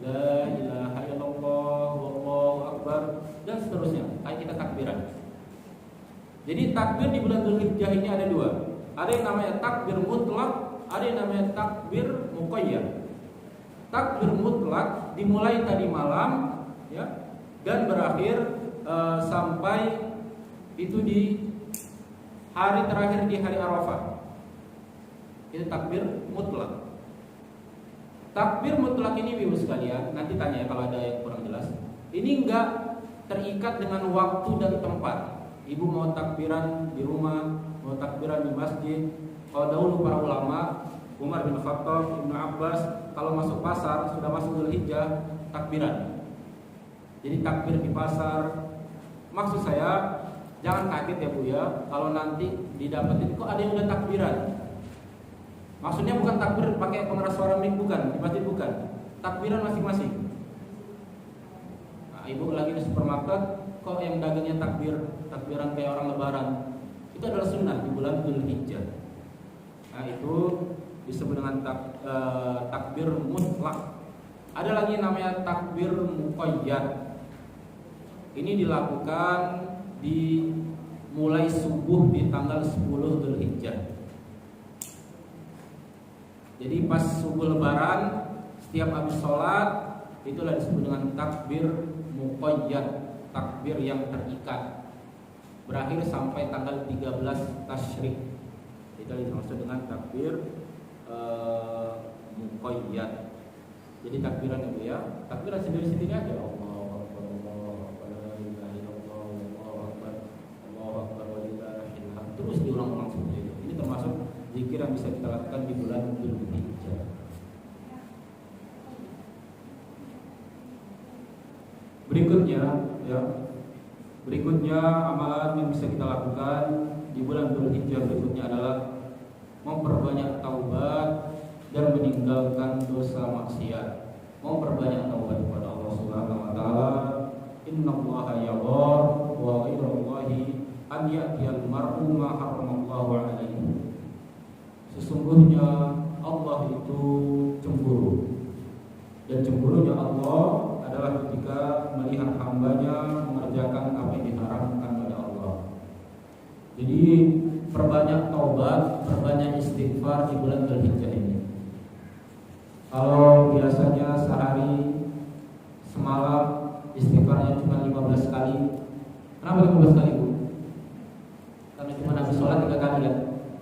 la ilaha illallah, wallahu akbar, dan seterusnya. Kayak kita takbiran. Jadi takbir di bulan Dzulhijjah ini ada dua. Ada yang namanya takbir mutlak, ada yang namanya takbir muqayyad. Takbir mutlak dimulai tadi malam, ya, dan berakhir sampai itu di hari terakhir di hari Arafah. Itu takbir mutlak. Takbir mutlak ini Ibu sekalian, nanti tanya ya kalau ada yang kurang jelas. Ini enggak terikat dengan waktu dan tempat. Ibu mau takbiran di rumah, mau takbiran di masjid. Kalau dahulu para ulama, Umar bin Khattab, Ibnu Abbas, kalau masuk pasar, sudah masuk Dzulhijjah, takbiran. Jadi takbir di pasar. Maksud saya, jangan kaget ya Bu ya, kalau nanti didapetin kok ada yang udah takbiran. Maksudnya bukan takbir pakai pengeras suara mic, bukan, di masjid bukan. Takbiran masing-masing. Nah, Ibu lagi di supermarket, kok yang dagangnya takbiran kayak orang lebaran. Itu adalah sunnah di bulan Dzulhijjah. Nah, itu disebut dengan takbir mutlak. Ada lagi namanya takbir muqayyad. Ini dilakukan di mulai subuh di tanggal 10 Dzulhijjah. Jadi pas subuh lebaran, setiap habis sholat, itulah disebut dengan takbir muqayyad, takbir yang terikat, berakhir sampai tanggal 13 Tasyrik. Itu dimaksud dengan takbir muqayyad. Jadi takbiran Ibu ya, takbiran sendiri-sendiri aja. Allahu Akbar, Allahu Akbar, la ilaha illallah, Allahu Akbar, Allahu Akbar, walillahil hamd. Terus diulang-ulang seperti itu. Ini termasuk zikir yang bisa kita lakukan di bulan Dzulhijjah. Berikutnya amalan yang bisa kita lakukan di bulan Dzulhijjah berikutnya adalah memperbanyak taubat dan meninggalkan dosa maksiat. Memperbanyak taubat kepada Allah Subhanahu wa taala. Innallaha yaghfir wa ghayrullahi an ya'tiyal mar'u ma haramallahu 'alaihi. Sesungguhnya Allah itu cemburu. Dan cemburunya Allah adalah ketika melihat hambanya mengerjakan apa yang diharamkan oleh Allah. Jadi perbanyak taubat, perbanyak istighfar di bulan Dzulhijjah ini. Kalau biasanya sehari semalam istighfarnya cuma 15 kali. Kenapa 15 kali Bu? Karena cuma habis sholat 3 kali ya.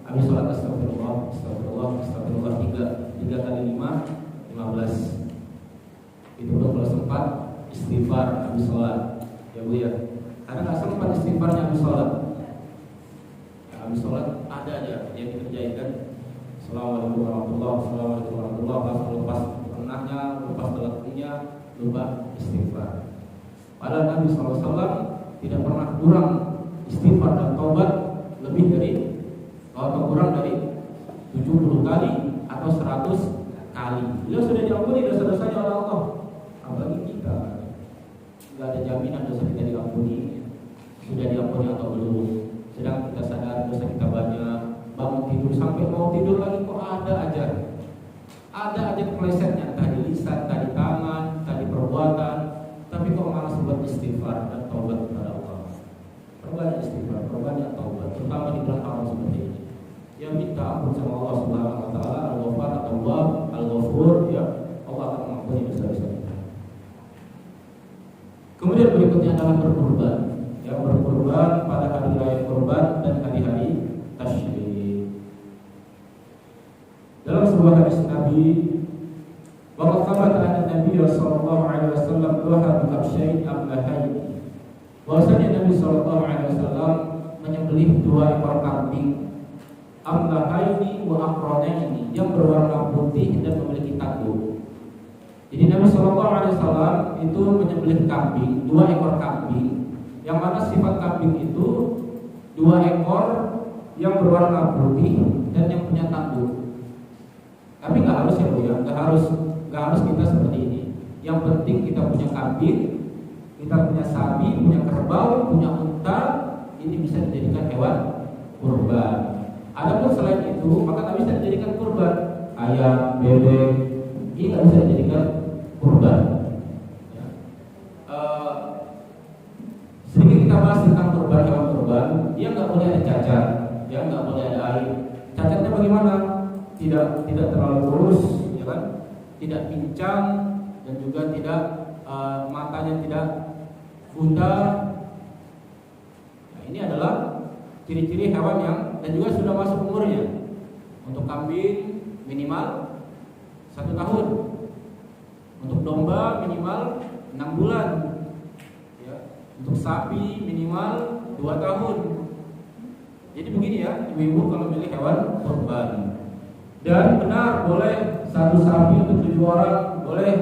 Habis sholat astagfirullah, astagfirullah, astagfirullah 3 kali 5, 15. Itu udah kalau sempat istighfar habis sholat ya Bu ya. Karena nggak sempat istighfarnya habis sholat ya, habis sholat ada aja yang dikerjakan. Assalamualaikum warahmatullahi wabarakatuh, assalamualaikum warahmatullahi wabarakatuh. Lepas pernahnya, lepas telatnya, lupa istighfar. Padahal Nabi SAW tidak pernah kurang istighfar dan taubat lebih dari, atau kurang dari 70 kali atau 100 kali. Beliau sudah diampuni dosa-dosanya oleh Allah. Apalagi kita, nggak ada jaminan dosa kita diampuni, sudah diampuni atau belum. Sedang kita sadar dosa kita banyak, bangun tidur sampai mau tidur lagi kok ada aja keplesetnya, entah di lisan, entah di tangan, entah di perbuatan. Tapi kok malas buat istighfar dan taubat kepada Allah. Perbanyak istighfar, perbanyak taubat, terutama di bulan haram seperti ini. Ya minta ampun sama Allah Subhanahu wa taala, Al-Ghafar atau Allah, Al-Ghafur, ya Allah akan mengampuni dosa-dosa kita. Kemudian berikutnya adalah berkurban. Ya, berkurban pada hari raya kurban dan hari-hari tasyrik. Dalam sebuah hadis Nabi, waqad thabata anna Nabi sallallahu alaihi wasallam dhaha bi kabshayn amlahayn. Bahwasanya Nabi sallallahu alaihi wasallam menyembelih 2 ekor kambing amlahaini wa aqranaini yang berwarna putih dan memiliki tanduk. Jadi Nabi sallallahu alaihi wasallam itu menyembelih kambing, 2 ekor kambing, yang mana sifat kambing itu 2 ekor yang berwarna putih dan yang punya tanduk. Tapi nggak harus ya Bu ya, nggak harus kita seperti ini. Yang penting kita punya kambing, kita punya sapi, punya kerbau, punya unta, ini bisa dijadikan hewan kurban. Adapun selain itu, maka tak bisa dijadikan kurban. ayam, bebek, ini nggak bisa dijadikan kurban. Ya. Sedikit kita bahas tentang kurban, hewan kurban. Dia nggak boleh ada cacat, ya nggak boleh ada air. Cacatnya bagaimana? Tidak terlalu lurus, ya kan? Tidak pincang dan juga tidak matanya tidak buta. Nah, ini adalah ciri-ciri hewan yang dan juga sudah masuk umurnya. Untuk kambing minimal 1 tahun, untuk domba minimal 6 bulan, ya. Untuk sapi minimal 2 tahun. Jadi begini ya, ibu-ibu kalau milih hewan kurban. Dan benar boleh 1 sapi untuk 7 orang, boleh.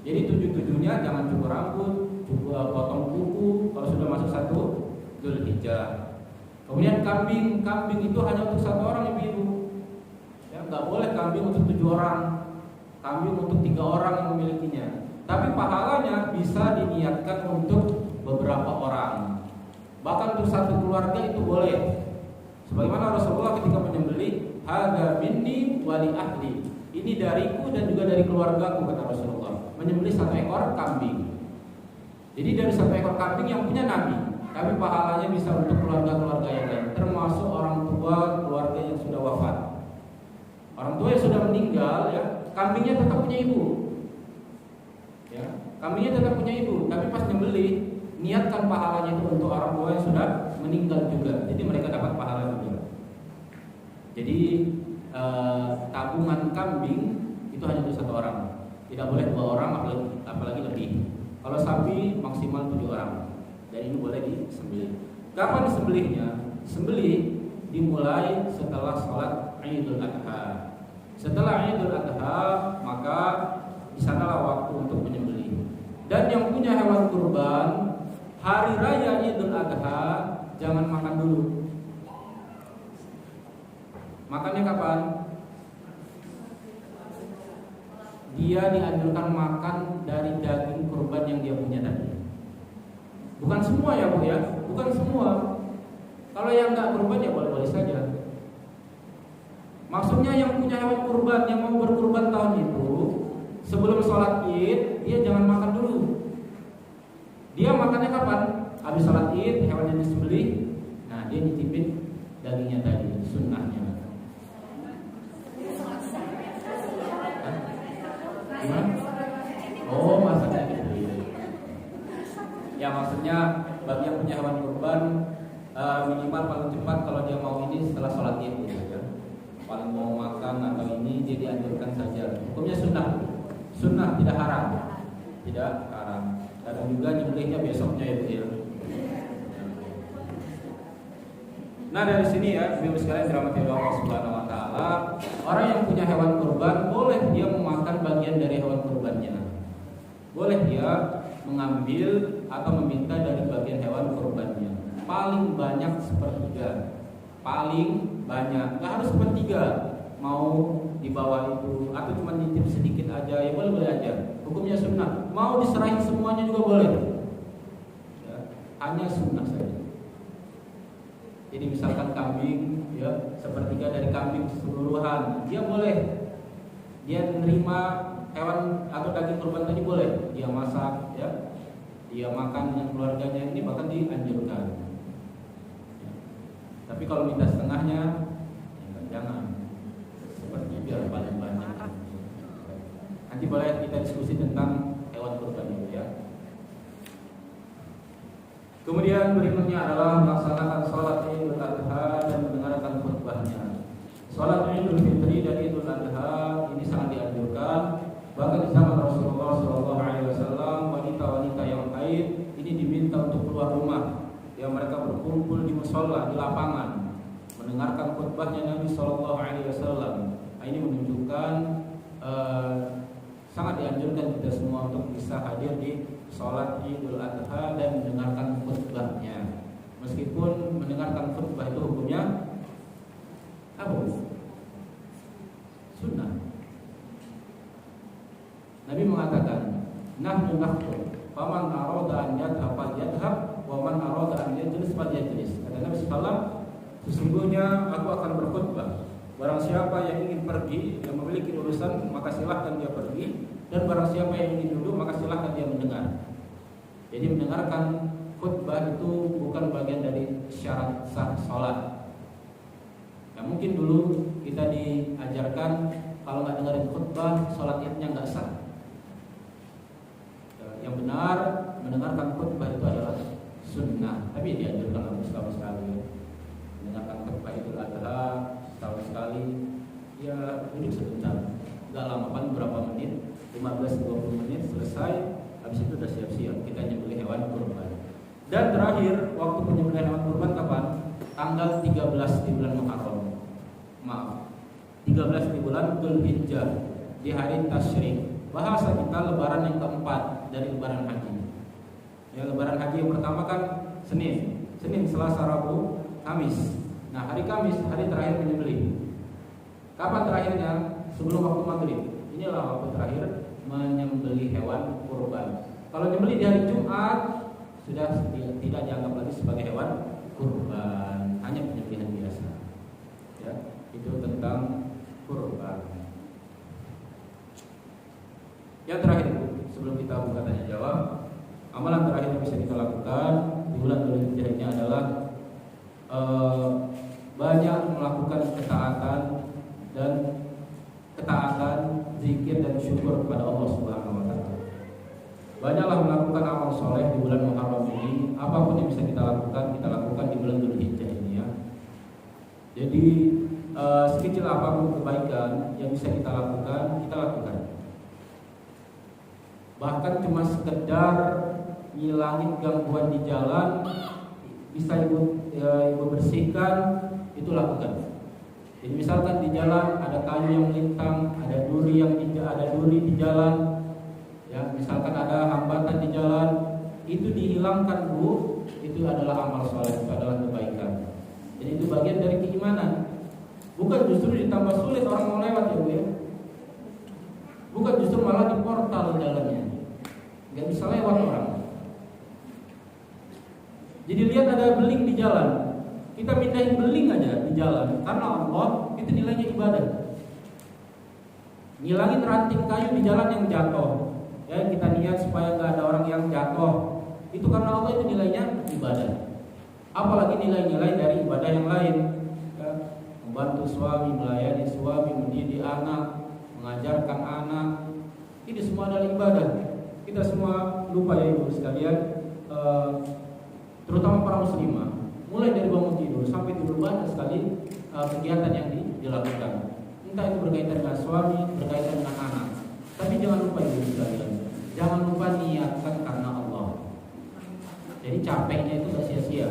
Jadi 7-7-nya jangan cukur rambut, cukur potong kuku kalau sudah masuk 1 Dzulhijjah. Kemudian kambing itu hanya untuk 1 orang ibu-ibu. Ya, nggak boleh kambing untuk 7 orang, kambing untuk 3 orang yang memilikinya. Tapi pahalanya bisa diniatkan untuk beberapa orang. Bahkan untuk 1 keluarga itu boleh. Sebagaimana Rasulullah ketika menyembelih, hadza minni wa li ahli. Ini dariku dan juga dari keluargaku, kata Rasulullah. Menyembelih 1 ekor kambing. Jadi dari 1 ekor kambing yang punya Nabi. Tapi pahalanya bisa untuk keluarga-keluarga yang lain, termasuk orang tua keluarga yang sudah wafat. Orang tua yang sudah meninggal, ya, kambingnya tetap punya ibu. Ya, kambingnya tetap punya ibu, tapi pas nyembelih, niatkan pahalanya itu untuk orang tua yang sudah meninggal juga. Jadi mereka dapat pahala juga. Jadi tabungan kambing itu hanya untuk 1 orang. Tidak boleh 2 orang, apalagi lebih. Kalau sapi maksimal 7 orang. Dan ini boleh disembelih. Kapan disembelihnya? Sembelih dimulai setelah sholat Idul Adha. Setelah Idul Adha, maka di sanalah waktu untuk menyembelih. Dan yang punya hewan kurban, hari raya Idul Adha jangan makan dulu. Makannya kapan? Dia dianjurkan makan dari daging kurban yang dia punya tadi. Bukan semua ya Bu ya, bukan semua. Kalau yang nggak kurban ya boleh-boleh saja. Maksudnya yang punya hewan kurban, yang mau berkurban tahun itu, sebelum sholat Id dia jangan makan dulu. Dia makannya kapan? Habis sholat Id, hewannya disembelih, nah dia nyicipin dagingnya tadi, sunnahnya. Gimana? Oh, masaknya gitu. Ya maksudnya bagi yang punya hewan kurban minimal paling cepat kalau dia mau ini setelah sholat Id gitu ya. Paling mau makan atau ini dia dianjurkan saja. Hukumnya sunnah tidak haram, tidak haram. Dan juga nyembelihnya besoknya ya Bu ya. Nah dari sini ya, ibu sekalian dirahmati Allah Subhanahu Wa Taala, orang yang punya hewan kurban boleh dia memakan bagian dari hewan kurbannya. Boleh dia mengambil atau meminta dari bagian hewan kurbannya. Paling banyak 1/3. Paling banyak, nggak harus 1/3. Mau di bawah itu atau cuma nitip sedikit aja ya boleh aja. Hukumnya sunnah. Mau diserahin semuanya juga boleh. Ya, hanya sunnah saja. Jadi misalkan kambing, ya 1/3 dari kambing keseluruhan, dia boleh. Dia menerima hewan atau daging kurban tadi boleh. Dia masak, ya. Dia makan dengan keluarganya, ini bahkan dianjurkan. Ya. Tapi kalau minta setengahnya, ya jangan. 1/3 paling banyak. Nanti boleh kita diskusi tentang hewan kurban itu ya. Kemudian berikutnya adalah melaksanakan sholat Idul Adha dan mendengarkan khutbahnya. Sholat Idul Fitri dan Idul Adha ini sangat dianjurkan. Bahkan di zaman Rasulullah SAW, wanita-wanita yang haid ini diminta untuk keluar rumah. Ya mereka berkumpul di musholla, di lapangan, mendengarkan khutbahnya Nabi SAW. Ini menunjukkan sangat dianjurkan kita semua untuk bisa hadir di sholat Idul Adha dan mendengarkan khutbahnya. Meskipun mendengarkan khutbah itu hukumnya apa? Sunnah. Nabi mengatakan, nahnu nakhutub, faman arada an yadhhab falyadhhab, wa man arada an yajlis falyajlis. Kata Nabi sallallahu, sesungguhnya aku akan berkhutbah. Barang siapa yang ingin pergi, yang memiliki urusan, maka silahkan dia pergi. Dan barang siapa yang ingin duduk, maka silahkan dia mendengar. Jadi mendengarkan khutbah itu bukan bagian dari syarat sah sholat. Ya mungkin dulu kita diajarkan kalau nggak dengerin khutbah, sholat idnya nggak sah. Yang benar, mendengarkan khutbah itu adalah sunnah. Tapi dianjurkan untuk setahun sekali. Mendengarkan khutbah Idul Adha setahun sekali. Ya duduk sebentar, nggak lama, paling berapa menit, 15-20 menit selesai. Habis itu udah siap-siap kita nyembelih hewan kurban. Dan terakhir waktu penyembelihan hewan kurban kapan? Tanggal 13 di bulan Muharram. Maaf, 13 di bulan Dzulhijjah, di hari tasyrik. Bahasa kita lebaran yang keempat dari lebaran haji. Ya, lebaran haji yang pertama kan Senin, Selasa, Rabu, Kamis. Nah, hari Kamis hari terakhir menyembelih. Kapan terakhirnya? Sebelum waktu maghrib. Inilah waktu terakhir menyembelih hewan kurban. Kalau menyembelih di hari Jumat sudah tidak dianggap lagi sebagai hewan kurban, hanya penyembelihan biasa. Ya, itu tentang kurban. Yang terakhir, sebelum kita buka tanya jawab, amalan terakhir yang bisa kita lakukan di bulan Dzulhijjah ini adalah banyak melakukan ketaatan, zikir dan syukur kepada Allah Subhanahu wa taala. Banyaklah melakukan amal soleh di bulan Muharram ini. Apapun yang bisa kita lakukan di bulan Dzulhijjah ini ya. Jadi sekecil apapun kebaikan yang bisa kita lakukan, kita lakukan. Bahkan cuma sekedar ngilangin gangguan di jalan, bisa ibu bersihkan, itu lakukan. Jadi misalkan di jalan ada kayu yang melintang, ada duri di jalan, ya misalkan ada hambatan di jalan, itu dihilangkan Bu, itu adalah amal soleh, itu adalah kebaikan. Jadi itu bagian dari keimanan. Bukan justru ditambah sulit orang mau lewat ya Bu ya. Bukan justru malah di portal jalannya, nggak bisa lewat orang. Jadi lihat ada beling di jalan, kita pindahin beling aja di jalan, karena Allah itu nilainya ibadah. Ngilangin ranting kayu di jalan yang jatuh, ya kita niat supaya nggak ada orang yang jatuh, itu karena Allah itu nilainya ibadah. Apalagi nilai-nilai dari ibadah yang lain, ya, membantu suami, melayani suami, mendidik anak, mengajarkan anak, ini semua adalah ibadah. Kita semua lupa ya ibu sekalian, terutama para muslimah, mulai dari bangun tidur sampai tidur banyak sekali kegiatan yang dilakukan. Entah itu berkaitan dengan suami, berkaitan dengan anak. Tapi jangan lupa ibu sekalian, jangan lupa niatkan karena Allah. Jadi capeknya itu gak sia-sia,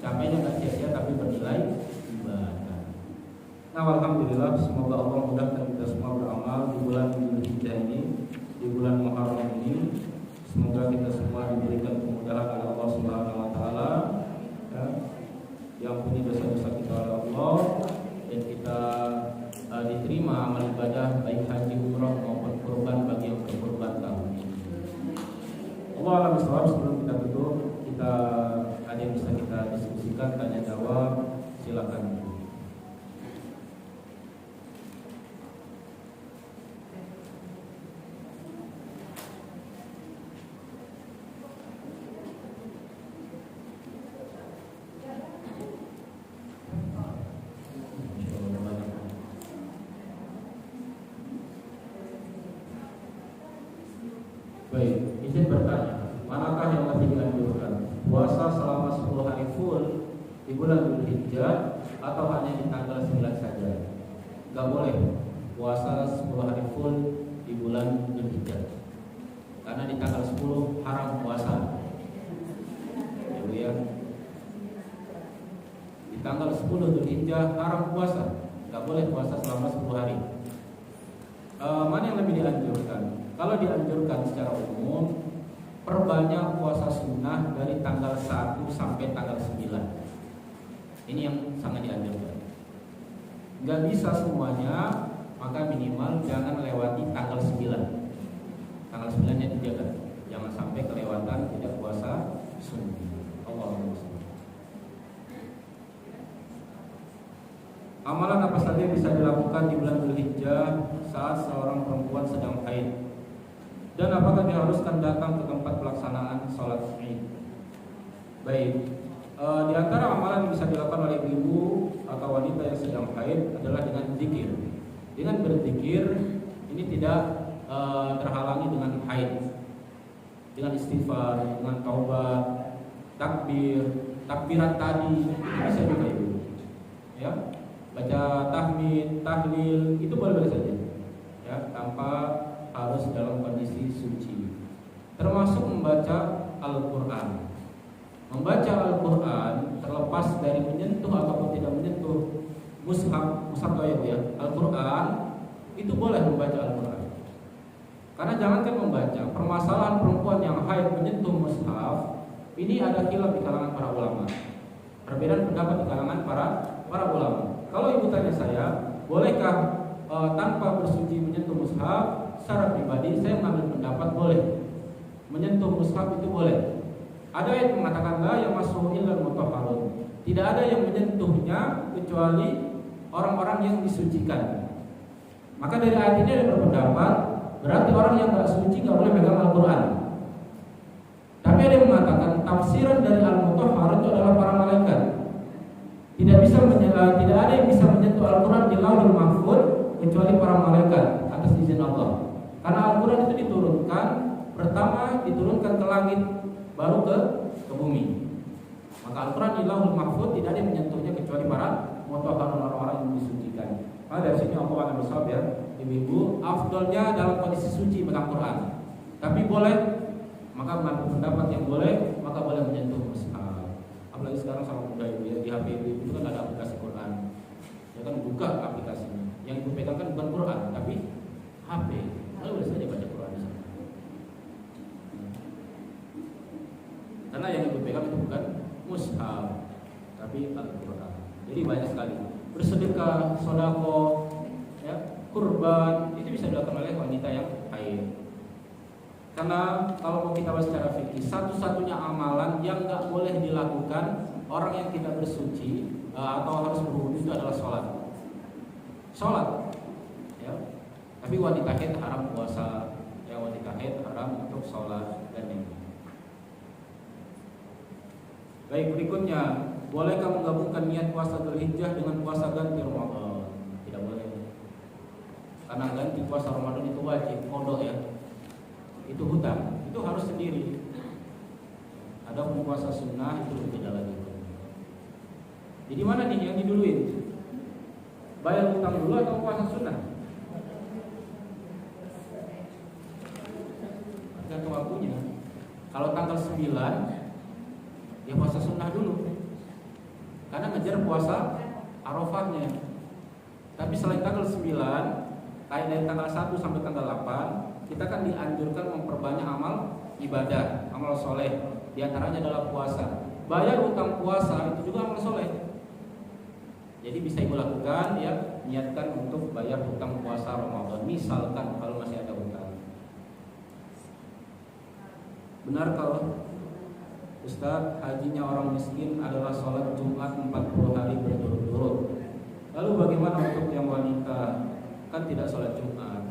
tapi bernilai ibadah. Nah, alhamdulillah, semoga Allah mudahkan kita semua beramal di bulan Dzulhijjah ini, di bulan Muharram ini. Semoga kita semua diberikan kemudahan oleh Allah Subhanahu wa taala, ya, diampuni dosa-dosa kita oleh Allah, dan kita diterima amal ibadah baik haji, umrah maupun kurban bagi yang berkurban tahun ini. Allah alam bisawab. Sebelum kita tutup, kita ada yang bisa kita diskusikan, tanya jawab, silakan. Baik, izin bertanya, manakah yang lebih dianjurkan? Puasa selama 10 hari full di bulan Dzulhijjah atau hanya di tanggal 9 saja? Gak boleh puasa 10 hari full di bulan Dzulhijjah, karena di tanggal 10 haram puasa. Ya, di tanggal 10 Dzulhijjah haram puasa, gak boleh puasa selama 10 hari. Mana yang lebih dianjurkan? Kalau dianjurkan secara umum, perbanyak puasa sunnah dari tanggal 1 sampai tanggal 9. Ini yang sangat dianjurkan. Gak bisa semuanya, maka minimal jangan lewati tanggal 9. Tanggal 9-nya dijaga, jangan sampai kelewatan tidak puasa sunnah. Allahumma shalli. Amalan apa saja bisa dilakukan di bulan Dzulhijjah saat seorang perempuan sedang haid? Dan apakah diharuskan datang ke tempat pelaksanaan sholat Id? Baik, di antara amalan yang bisa dilakukan oleh ibu atau wanita yang sedang haid adalah dengan zikir. Dengan berzikir ini tidak terhalangi dengan haid. Dengan istighfar, dengan taubat, takbirat tadi bisa juga ibu. Ya, baca tahmid, tahlil itu boleh-boleh saja. Ya, tanpa harus dalam kondisi suci. Termasuk membaca Al-Qur'an. Membaca Al-Qur'an terlepas dari menyentuh ataupun tidak menyentuh mushaf ya, Al-Qur'an itu boleh membaca Al-Qur'an. Karena jangankan membaca, permasalahan perempuan yang haid menyentuh mushaf ini ada khilaf di kalangan para ulama. Perbedaan pendapat di kalangan para ulama. Kalau ibu tanya saya, bolehkah tanpa bersuci menyentuh mushaf? Secara pribadi saya mengambil pendapat boleh. Menyentuh mushaf itu boleh. Ada yang mengatakan la yang masuk illal mutahharun. Tidak ada yang menyentuhnya kecuali orang-orang yang disucikan. Maka dari ayat ini ada berpendapat berarti orang yang tidak suci tidak boleh pegang Al-Quran. Tapi ada yang mengatakan tafsiran dari al-mutahhar itu adalah para malaikat. Tidak ada yang bisa menyentuh Al-Quran di Lauhul Mahfuz kecuali para malaikat atas izin Allah. Karena Al-Quran itu diturunkan, pertama diturunkan ke langit, baru ke bumi. Maka Al-Quran di Lauhul Mahfuz tidak ada yang menyentuhnya kecuali para mutahharun, orang-orang yang disucikan. Maka dari sini Allah akan bersabda ya, ibu-ibu, afdolnya dalam kondisi suci megang Quran. Tapi boleh, maka mengambil pendapat yang boleh, maka boleh menyentuh mushaf. Apalagi sekarang sama mudah ibu ya, di HP ibu itu kan ada aplikasi Quran. Ya kan buka aplikasinya. Yang ibu pegang kan bukan Quran, tapi HP. Lalu boleh saja baca Quran di sana. Karena yang ibu pegang itu bukan mushaf, tapi Al-Quran. Jadi banyak sekali. Bersedekah, sedekah, ya, kurban itu bisa dilakukan oleh wanita yang haid. Karena kalau mau kita bahas secara fikih, satu-satunya amalan yang nggak boleh dilakukan orang yang tidak bersuci atau harus berwudu itu adalah sholat. Ya. Tapi wanita haid haram puasa, ya wanita haid haram untuk sholat dan ini. Baik, berikutnya, bolehkah menggabungkan niat puasa Dzulhijjah dengan puasa ganti Ramadan? Tidak boleh. Karena ganti puasa Ramadan itu wajib, qada ya. Itu hutang, itu harus sendiri. Ada puasa sunnah itu berbeda lagi. Jadi mana nih yang diduluin? Bayar hutang dulu atau puasa sunnah? Tergantung waktunya. Kalau tanggal 9 ya puasa sunnah dulu, karena ngejar puasa Arafahnya. Tapi selain tanggal 9, kayak dari tanggal 1 sampai tanggal 8, kita kan dianjurkan memperbanyak amal ibadah, amal soleh. Di antaranya adalah puasa. Bayar utang puasa itu juga amal soleh. Jadi bisa ibu lakukan ya, niatkan untuk bayar hutang puasa Ramadan. Misalkan kalau masih ada hutang. Benar kalau Ustaz, hajinya orang miskin adalah sholat Jumat 40 hari berturut-turut. Lalu bagaimana untuk yang wanita? Kan tidak sholat Jumat.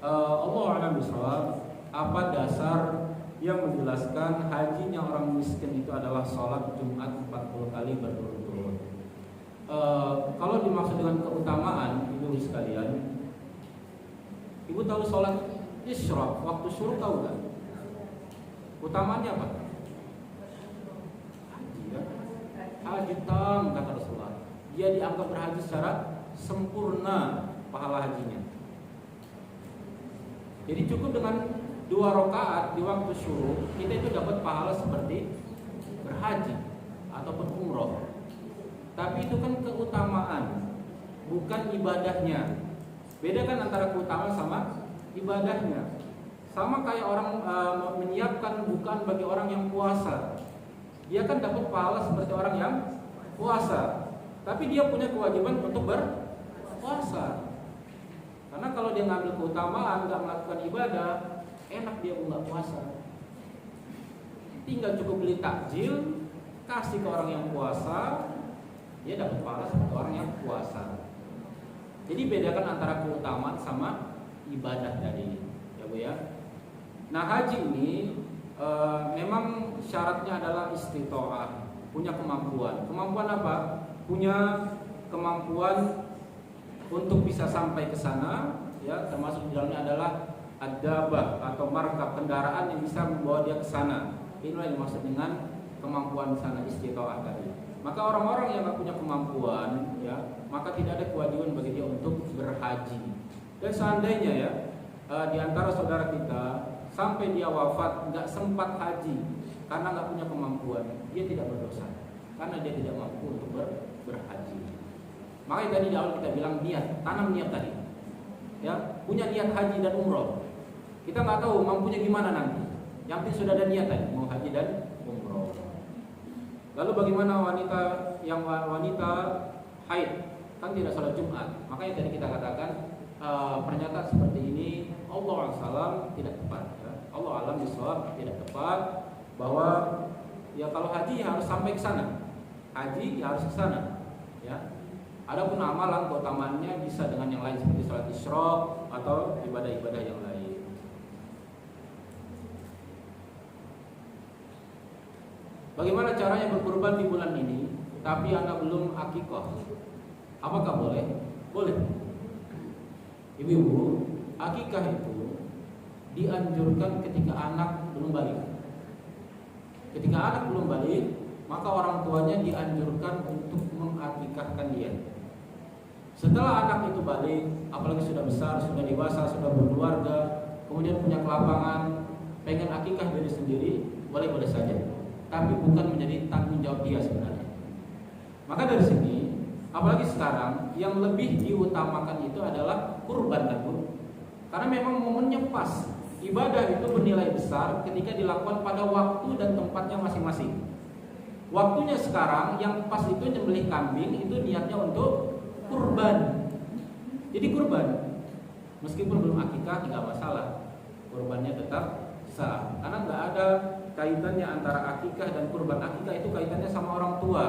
Allah a'lam bishawab, apa dasar yang menjelaskan hajinya orang miskin itu adalah sholat Jumat 40 kali berturut-turut? Kalau dimaksud dengan keutamaan, ibu sekalian, ibu tahu sholat isyraq, waktu syuruk tahu kan? Utamanya apa? Haji tam, kata Rasulullah. Dia dianggap berhaji secara sempurna pahala hajinya. Jadi cukup dengan 2 rakaat di waktu syuruk, kita itu dapat pahala seperti berhaji ataupun umroh. Tapi itu kan keutamaan, bukan ibadahnya. Beda kan antara keutamaan sama ibadahnya. Sama kayak orang menyiapkan bukaan bagi orang yang puasa. Dia kan dapat pahala seperti orang yang puasa, tapi dia punya kewajiban untuk berpuasa. Karena kalau dia ngambil keutamaan, nggak melakukan ibadah, enak dia nggak puasa. Tinggal cukup beli takjil, kasih ke orang yang puasa, dia dapat pahala seperti orang yang puasa. Jadi bedakan antara keutamaan sama ibadah tadi, ya Bu ya. Nah haji ini memang syaratnya adalah istitoah, punya kemampuan. Kemampuan apa? Punya kemampuan untuk bisa sampai ke sana, ya, termasuk di dalamnya adalah ad-dabah atau markab, kendaraan yang bisa membawa dia ke sana. Inilah yang dimaksud dengan kemampuan di sana, istitoah tadi. Maka orang-orang yang tidak punya kemampuan, ya, maka tidak ada kewajiban bagi dia untuk berhaji. Dan seandainya ya di antara saudara kita sampai dia wafat nggak sempat haji karena nggak punya kemampuan, dia tidak berdosa karena dia tidak mampu untuk berhaji. Makanya tadi di awal kita bilang niat, tanam niat tadi, ya, punya niat haji dan umroh. Kita nggak tahu mampunya gimana nanti. Yang penting sudah ada niat tadi, mau haji dan umroh. Lalu bagaimana wanita haid, kan tidak sholat Jumat? Makanya tadi kita katakan pernyataan seperti ini Allah alam tidak tepat, ya. Allah alam bisawab tidak tepat, bahwa ya kalau haji harus sampai ke sana, haji ya harus ke sana, ya. Adapun amalan keutamaannya bisa dengan yang lain seperti sholat isyraq atau ibadah-ibadah yang lain. Bagaimana caranya berkurban di bulan ini tapi anak belum akikah? Apakah boleh? Boleh. Ibu-ibu, akikah itu dianjurkan ketika anak belum balik. Ketika anak belum balik, maka orang tuanya dianjurkan untuk mengakikahkan dia. Setelah anak itu balik, apalagi sudah besar, sudah dewasa, sudah berkeluarga, kemudian punya kelapangan, pengen akikah diri sendiri, boleh-boleh saja. Tapi bukan menjadi tanggung jawab dia sebenarnya. Maka dari sini, apalagi sekarang yang lebih diutamakan itu adalah kurban, kan Bu? Karena memang momennya pas. Ibadah itu bernilai besar ketika dilakukan pada waktu dan tempatnya masing-masing. Waktunya sekarang yang pas itu nyembelih kambing, itu niatnya untuk kurban. Jadi kurban, meskipun belum akikah tidak masalah, kurbannya tetap sah. Karena nggak ada kaitannya antara akikah dan kurban. Akikah itu kaitannya sama orang tua.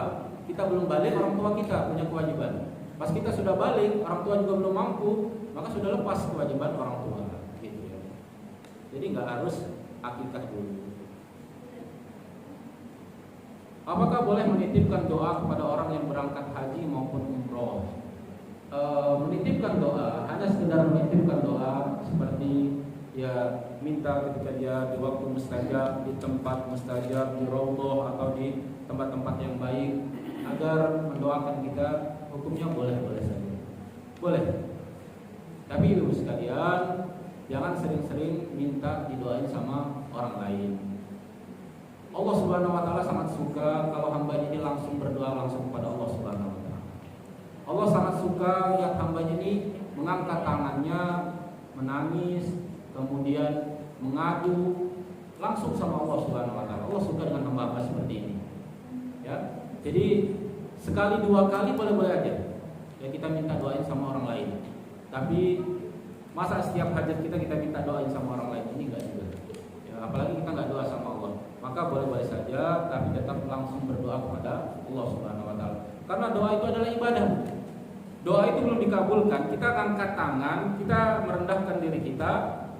Kita belum balik, orang tua kita punya kewajiban. Pas kita sudah balik, orang tua juga belum mampu, maka sudah lepas kewajiban orang tua, gitu ya. Jadi nggak harus akikah dulu. Apakah boleh menitipkan doa kepada orang yang berangkat haji maupun umroh? Menitipkan doa, hanya sekedar menitipkan doa seperti ya minta ketika dia di waktu mustajab, di tempat mustajab, di raudhah atau di tempat-tempat yang baik agar mendoakan kita, hukumnya boleh-boleh saja. Boleh. Tapi ibu sekalian, jangan sering-sering minta didoain sama orang lain. Allah Subhanahu wa taala sangat suka kalau hambanya ini langsung berdoa langsung kepada Allah Subhanahu wa taala. Allah sangat suka lihat hambanya ini mengangkat tangannya, menangis, kemudian mengadu langsung sama Allah Subhanahu wa taala. Allah suka dengan hamba-hamba seperti ini. Ya. Jadi sekali dua kali boleh-boleh aja. Ya kita minta doain sama orang lain. Tapi masa setiap hajat kita minta doain sama orang lain, ini enggak juga. Ya, apalagi kita enggak doa sama Allah. Maka boleh-boleh saja, tapi tetap langsung berdoa kepada Allah Subhanahu wa taala. Karena doa itu adalah ibadah. Doa itu belum dikabulkan, kita angkat tangan, kita merendahkan diri kita,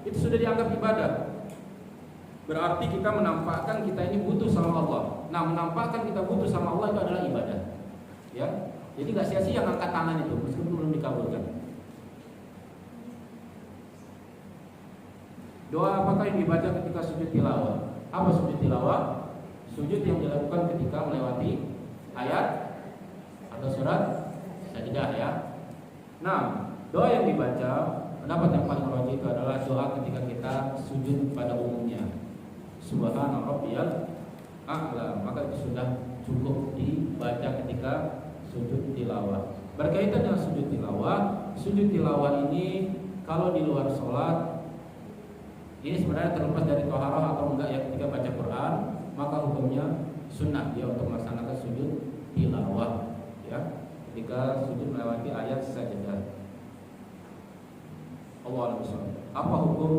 itu sudah dianggap ibadah. Berarti kita menampakkan kita ini butuh sama Allah. Nah, menampakkan kita butuh sama Allah itu adalah ibadah. Ya. Jadi enggak sia-sia angkat tangan itu meskipun belum dikabulkan. Doa apakah yang dibaca ketika sujud tilawah? Apa sujud tilawah? Sujud yang dilakukan ketika melewati ayat atau surat sajdah, ya. Nah, doa yang dibaca, pendapat yang paling rajih itu adalah doa ketika kita sujud pada umumnya. Subhana rabbiyal a'la, maka itu sudah cukup dibaca ketika sujud tilawah. Berkaitan dengan sujud tilawah ini kalau di luar sholat, ini sebenarnya terlepas dari toharoh atau enggak ya, ketika baca Quran, maka hukumnya sunnah dia untuk melaksanakan sujud tilawah, ya, ketika sujud melewati ayat sajdah. Allahu a'lam. Apa hukum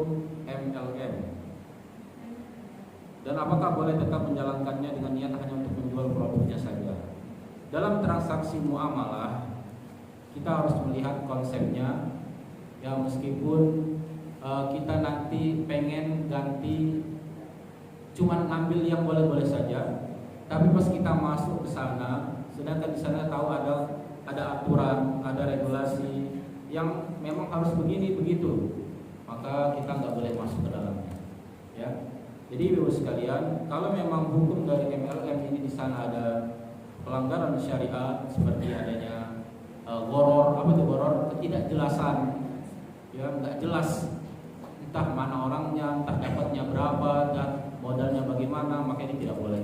MLM? Dan apakah boleh tetap menjalankannya dengan niat hanya untuk menjual produknya saja? dalam transaksi muamalah kita harus melihat konsepnya. Ya meskipun kita nanti pengen ganti cuman ngambil yang boleh-boleh saja, tapi pas kita masuk ke sana, sedangkan di sana tahu ada aturan, ada regulasi yang memang harus begini begitu, maka kita nggak boleh masuk ke dalamnya. Ya, jadi ibu sekalian, kalau memang hukum dari MLM ini di sana ada pelanggaran syariat seperti adanya goror, apa itu goror? Ketidakjelasan, ya nggak jelas, entah mana orangnya, entah dapatnya berapa, dan modalnya bagaimana, maka ini tidak boleh.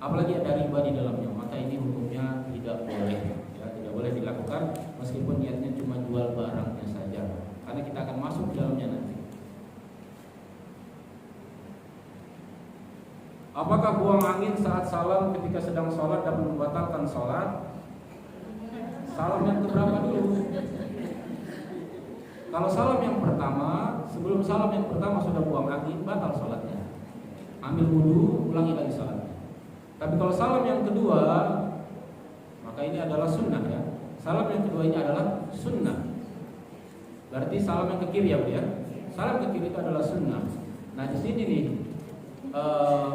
Apalagi ada riba di dalamnya, maka ini hukumnya tidak boleh. Ya, tidak boleh dilakukan meskipun niatnya cuma jual barangnya saja, karena kita akan masuk di dalamnya nanti. Apakah buang angin saat salam ketika sedang sholat dapat membatalkan sholat? Salam yang keberapa dulu? Kalau salam yang pertama, sebelum salam yang pertama sudah buang angin, batal sholatnya. Ambil wudu, ulangi lagi sholatnya. Tapi kalau salam yang kedua, maka ini adalah sunnah ya. Salam yang kedua ini adalah sunnah. Berarti salam yang ke kiri ya Bu ya. Salam ke kiri itu adalah sunnah. Nah di sini nih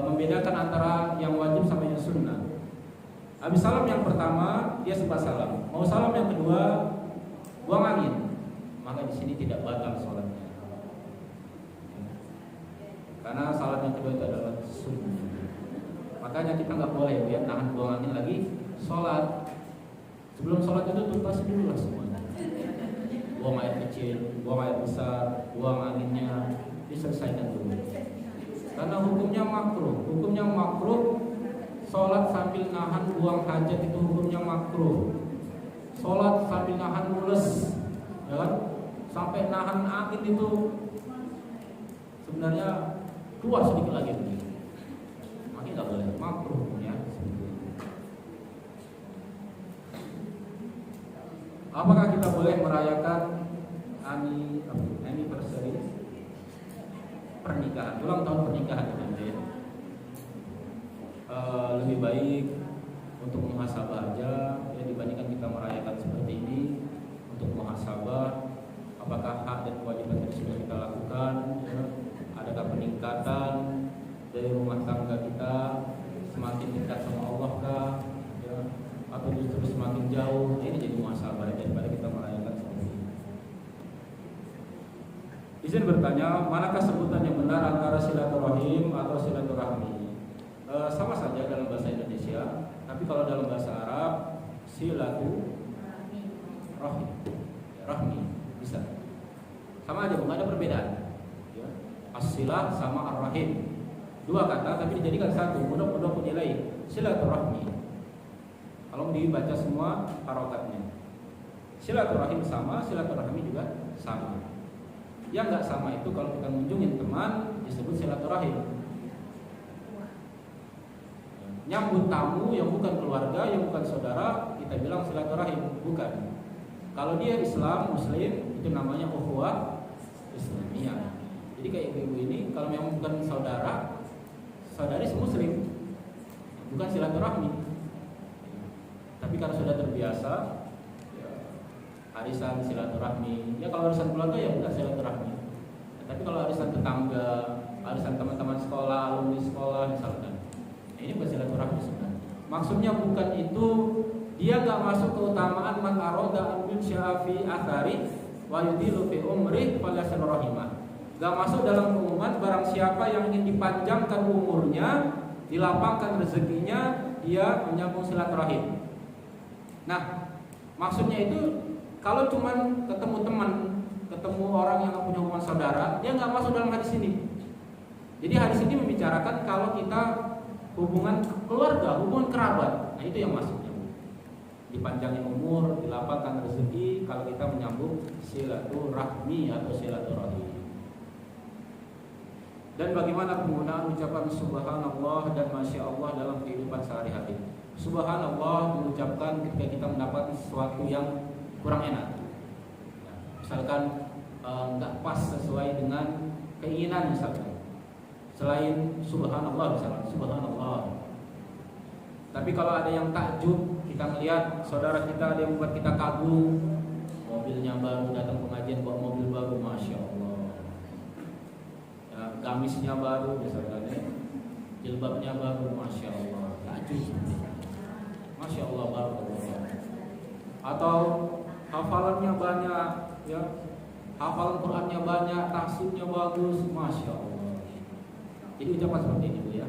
membedakan antara yang wajib sama yang sunnah. Habis salam yang pertama dia sempat salam. Mau salam yang kedua buang angin, maka di sini tidak batal sholatnya. Karena salam yang kedua itu adalah sunnah. Makanya kita nggak boleh ya tahan buang angin lagi sholat. Sebelum sholat itu tuntas dulu lah semuanya. Buang air kecil, buang air besar, buang anginnya diselesaikan dulu. Karena hukumnya makruh. Hukumnya makruh. Sholat sambil nahan buang hajat itu hukumnya makruh. Sholat sambil nahan mules, ya kan? Sampai nahan angin itu sebenarnya keluar sedikit lagi begitu. Makanya nggak boleh, makruh ya. Apakah kita boleh merayakan anniversary pernikahan, ulang tahun pernikahan itu ya? Lebih baik untuk muhasabah aja ya dibandingkan kita merayakan seperti ini. Untuk muhasabah, apakah hak dan kewajiban yang sudah kita lakukan ya? Adakah peningkatan dari rumah tangga kita semakin dekat sama Allah kah ya? Atau justru semakin jauh? Ini jadi muhasabah daripada kita merayakan seperti ini. Izin bertanya, manakah sebutan yang benar antara silaturahim atau silaturahmi? Sama saja dalam bahasa Indonesia, tapi kalau dalam bahasa Arab silaturahim, rahmi bisa. Sama aja, bukan ada perbedaan. Ya. As-silah sama ar-rahim, dua kata tapi dijadikan satu, mudah-mudahan nilai silaturahmi. Kalau dibaca semua harokatnya, silaturahim sama, silaturahmi juga sama. Yang nggak sama itu kalau kita mengunjungin teman disebut silaturahim. Nyambut tamu yang bukan keluarga, yang bukan saudara, kita bilang silaturahim, bukan. Kalau dia Islam, Muslim, itu namanya ukhuwah Islamiyah. Jadi kayak ibu ini, kalau memang bukan saudara, saudari Muslim, bukan silaturahmi. Tapi kalau sudah terbiasa, ya, arisan silaturahmi. Ya kalau arisan keluarga ya bukan silaturahmi. Tapi kalau arisan tetangga, arisan teman-teman sekolah, alumni sekolah misalkan, ini bukan silaturahmi sebenarnya. Maksudnya bukan itu, dia nggak masuk keutamaan man aroda an yunsyafi athari wa yudilu fi umrih falasan rahimah. Nggak masuk dalam pengumuman barang siapa yang ingin dipanjangkan umurnya, dilapangkan rezekinya, dia menyambung silaturahim. Nah, maksudnya itu kalau cuman ketemu teman, ketemu orang yang punya hubungan saudara, dia nggak masuk dalam hadis ini. Jadi hadis ini membicarakan kalau kita hubungan keluarga, hubungan kerabat. Nah itu yang masuknya. Dipanjangin umur, dilapangkan rezeki kalau kita menyambung silaturahmi atau silaturahim. Dan bagaimana penggunaan ucapan subhanallah dan masya Allah dalam kehidupan sehari-hari? Subhanallah diucapkan ketika kita mendapat sesuatu yang kurang enak. Ya, misalkan nggak pas sesuai dengan keinginan misalkan. Selain subhanallah misalkan subhanallah. Tapi kalau ada yang takjub, kita melihat saudara kita ada yang membuat kita kagum, mobilnya baru, datang pengajian bawa mobil baru, masya Allah. Ya, gamisnya baru, misalnya, jilbabnya baru, masya Allah. Takjub, masya Allah baru. Atau hafalannya banyak, ya, hafalan Qurannya banyak, tahsinnya bagus, masya Allah. Jadi ucapan seperti ini, ya.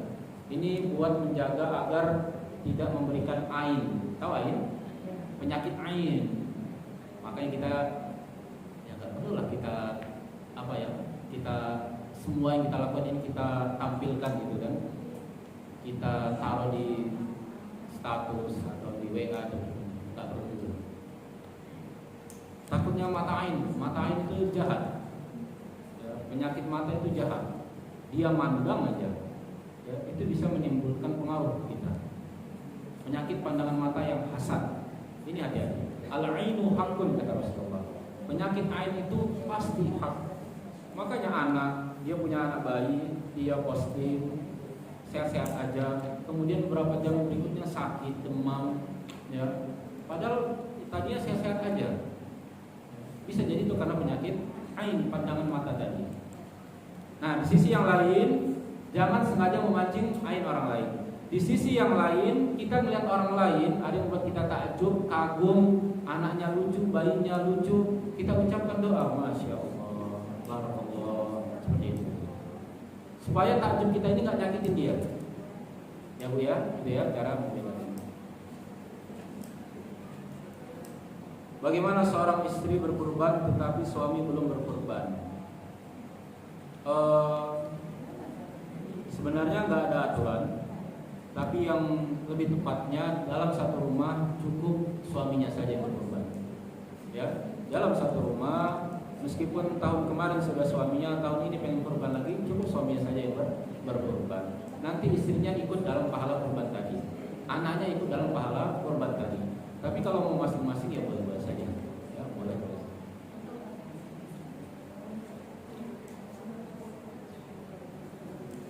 Ini buat menjaga agar tidak memberikan ain. Tahu ain? Penyakit ain. Makanya kita ya nggak perlu lah kita kita semua yang kita lakukan ini kita tampilkan gitu kan. Kita taruh di status atau di WA itu nggak perlu. Takutnya mata ain itu jahat. Ya, penyakit mata itu jahat. Dia mandang aja, ya, itu bisa menimbulkan pengaruh kita. Penyakit pandangan mata yang hasad. Ini hati-hati. Al-ainu haqqun kata Rasulullah. Penyakit ain itu pasti hak. Makanya anak, dia punya anak bayi, dia posting sehat-sehat aja, kemudian beberapa jam berikutnya sakit, demam, ya. Padahal tadinya sehat-sehat aja. Bisa jadi itu karena penyakit ain, pandangan mata tadi. Nah, di sisi yang lain, jangan sengaja memancing ain orang lain. Di sisi yang lain, kita melihat orang lain, ada yang buat kita takjub, kagum, anaknya lucu, bayinya lucu, kita ucapkan doa, masya Allah, barakallah, seperti itu. Supaya takjub kita ini nggak nyakitin dia. Ya Bu ya, itu ya cara membela. Bagaimana seorang istri berkurban tetapi suami belum berkurban? Sebenarnya nggak ada aturan. Tapi yang lebih tepatnya dalam satu rumah cukup suaminya saja yang berkorban. Ya, dalam satu rumah meskipun tahun kemarin sudah suaminya, tahun ini pengen korban lagi, cukup suaminya saja yang berkorban. Nanti istrinya ikut dalam pahala korban tadi, anaknya ikut dalam pahala korban tadi. Tapi kalau mau masing-masing ya boleh-boleh saja. Ya, boleh.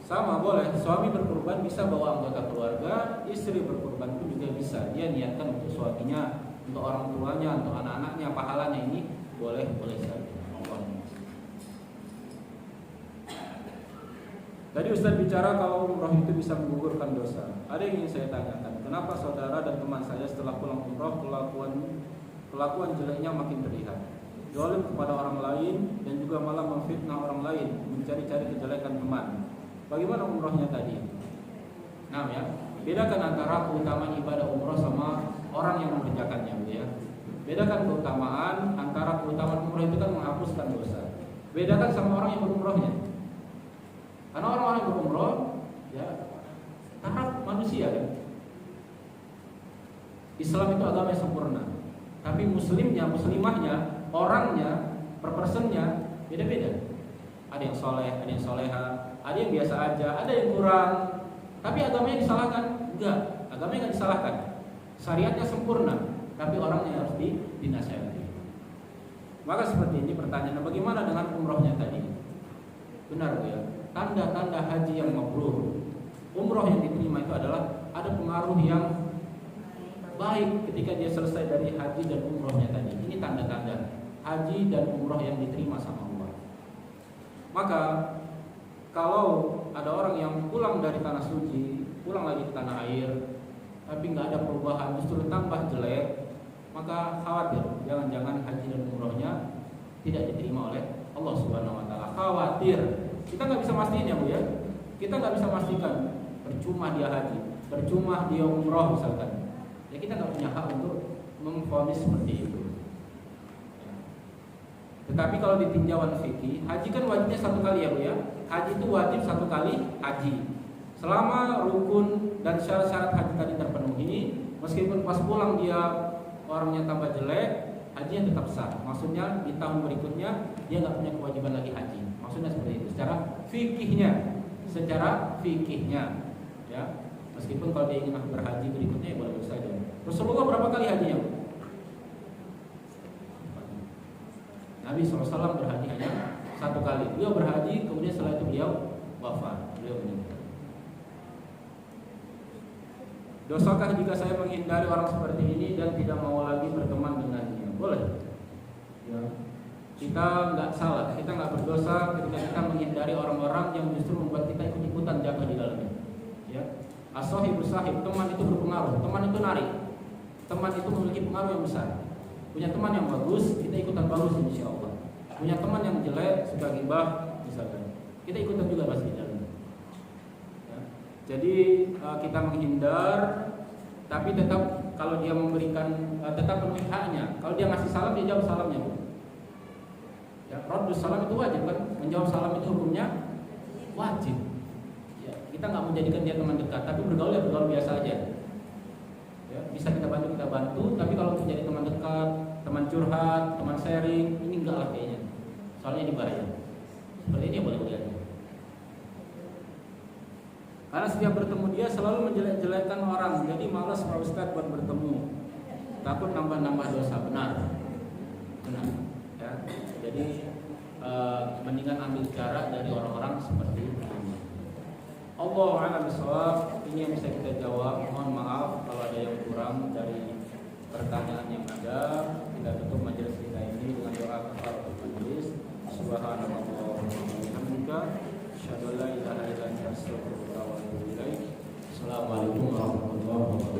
Sama boleh, suami berkurban bisa bawa anggota keluarga, istri berkurban pun juga bisa. Dia niatkan untuk suaminya, untuk orang tuanya, untuk anak-anaknya, pahalanya ini boleh saja. Tadi Ustaz bicara kalau umroh itu bisa menggugurkan dosa. Ada yang ingin saya tanyakan, kenapa saudara dan teman saya setelah pulang umroh kelakuan jeleknya makin terlihat, zalim kepada orang lain dan juga malah memfitnah orang lain, mencari-cari kejelekan teman. Bagaimana umrohnya tadi? Nah ya, bedakan antara keutamaan ibadah umroh sama orang yang mengerjakannya, ya. Bedakan keutamaan antara keutamaan umroh itu kan menghapuskan dosa. Bedakan sama orang yang berumrohnya. Karena orang-orang yang berumroh, ya, taraf manusia kan. Islam itu agama yang sempurna. Tapi muslimnya, muslimahnya, orangnya, per personnya beda-beda. Ada yang soleh, ada yang soleha, ada yang biasa aja, ada yang kurang. Tapi agamanya disalahkan? Enggak, agamanya enggak disalahkan. Syariatnya sempurna, tapi orangnya harus dinasihati. Maka seperti ini pertanyaan, bagaimana dengan umrohnya tadi? Benar Bu ya, tanda-tanda haji yang mabrur, umroh yang diterima itu adalah ada pengaruh yang baik ketika dia selesai dari haji dan umrohnya tadi. Ini tanda-tanda haji dan umroh yang diterima sama Allah. Maka kalau ada orang yang pulang dari tanah suci, pulang lagi ke tanah air, tapi nggak ada perubahan, justru tambah jelek, maka khawatir jangan-jangan haji dan umrohnya tidak diterima oleh Allah Subhanahu Wa Taala. Khawatir. Kita nggak bisa mastiin ya Bu ya. Kita nggak bisa pastikan. Percuma dia haji, percuma dia umroh misalkan. Ya kita nggak punya hak untuk memvonis seperti itu. Tetapi kalau di tinjauan fikih, haji kan wajibnya satu kali ya Bu ya. Haji itu wajib satu kali haji. Selama rukun dan syarat-syarat haji tadi terpenuhi, meskipun pas pulang dia orangnya tambah jelek, hajinya tetap sah. Maksudnya di tahun berikutnya dia nggak punya kewajiban lagi haji. Maksudnya seperti itu. Secara fikihnya, ya. Meskipun kalau dia ingin berhaji berikutnya ya boleh saja. Rasulullah berapa kali hajinya? Nabi SAW berhaji hanya satu kali. Beliau berhaji, kemudian setelah itu beliau wafat. Beliau meninggal. Dosakah jika saya menghindari orang seperti ini dan tidak mau lagi berteman dengannya? Boleh. Ya. Kita nggak salah, kita nggak berdosa ketika kita menghindari orang-orang yang justru membuat kita ikut-ikutan jatuh di dalamnya. Ya. As-sahib bersahib, teman itu berpengaruh, teman itu narik, teman itu memiliki pengaruh yang besar. Punya teman yang bagus, kita ikutan bagus insya Allah. Punya teman yang jelek, suka ghibah misalkan, kita ikutan juga pasti di dalamnya. Ya. Jadi kita menghindar, tapi tetap kalau dia memberikan tetap penuhi haknya. Kalau dia ngasih salam, dia jawab salamnya. Ya, raddus salam itu wajib kan? Menjawab salam itu hukumnya wajib. Ya, kita nggak menjadikan dia teman dekat, tapi bergaul ya bergaul biasa aja. Ya, bisa kita bantu, tapi kalau untuk jadi teman dekat, teman curhat, teman sharing, ini enggak lah kayaknya. Soalnya ini bahaya. Seperti ini ya boleh-boleh aja. Karena setiap bertemu dia selalu menjelek-jelekkan orang, jadi malas Pak Ustadz buat bertemu. Takut nambah-nambah dosa. Benar. Ya. Jadi mendingan ambil cara dari orang-orang seperti ini. Allahu a'lam bishawab. Ini yang bisa kita jawab. Mohon maaf kalau ada yang kurang dari pertanyaan yang ada. Kita tutup majelis kita ini dengan doa kafaratul majelis. Subhanallah wa bihamdika, asyhadu an la ilaha illa anta, astaghfiruka wa atubu ilaik. Assalamualaikum warahmatullahi wabarakatuh.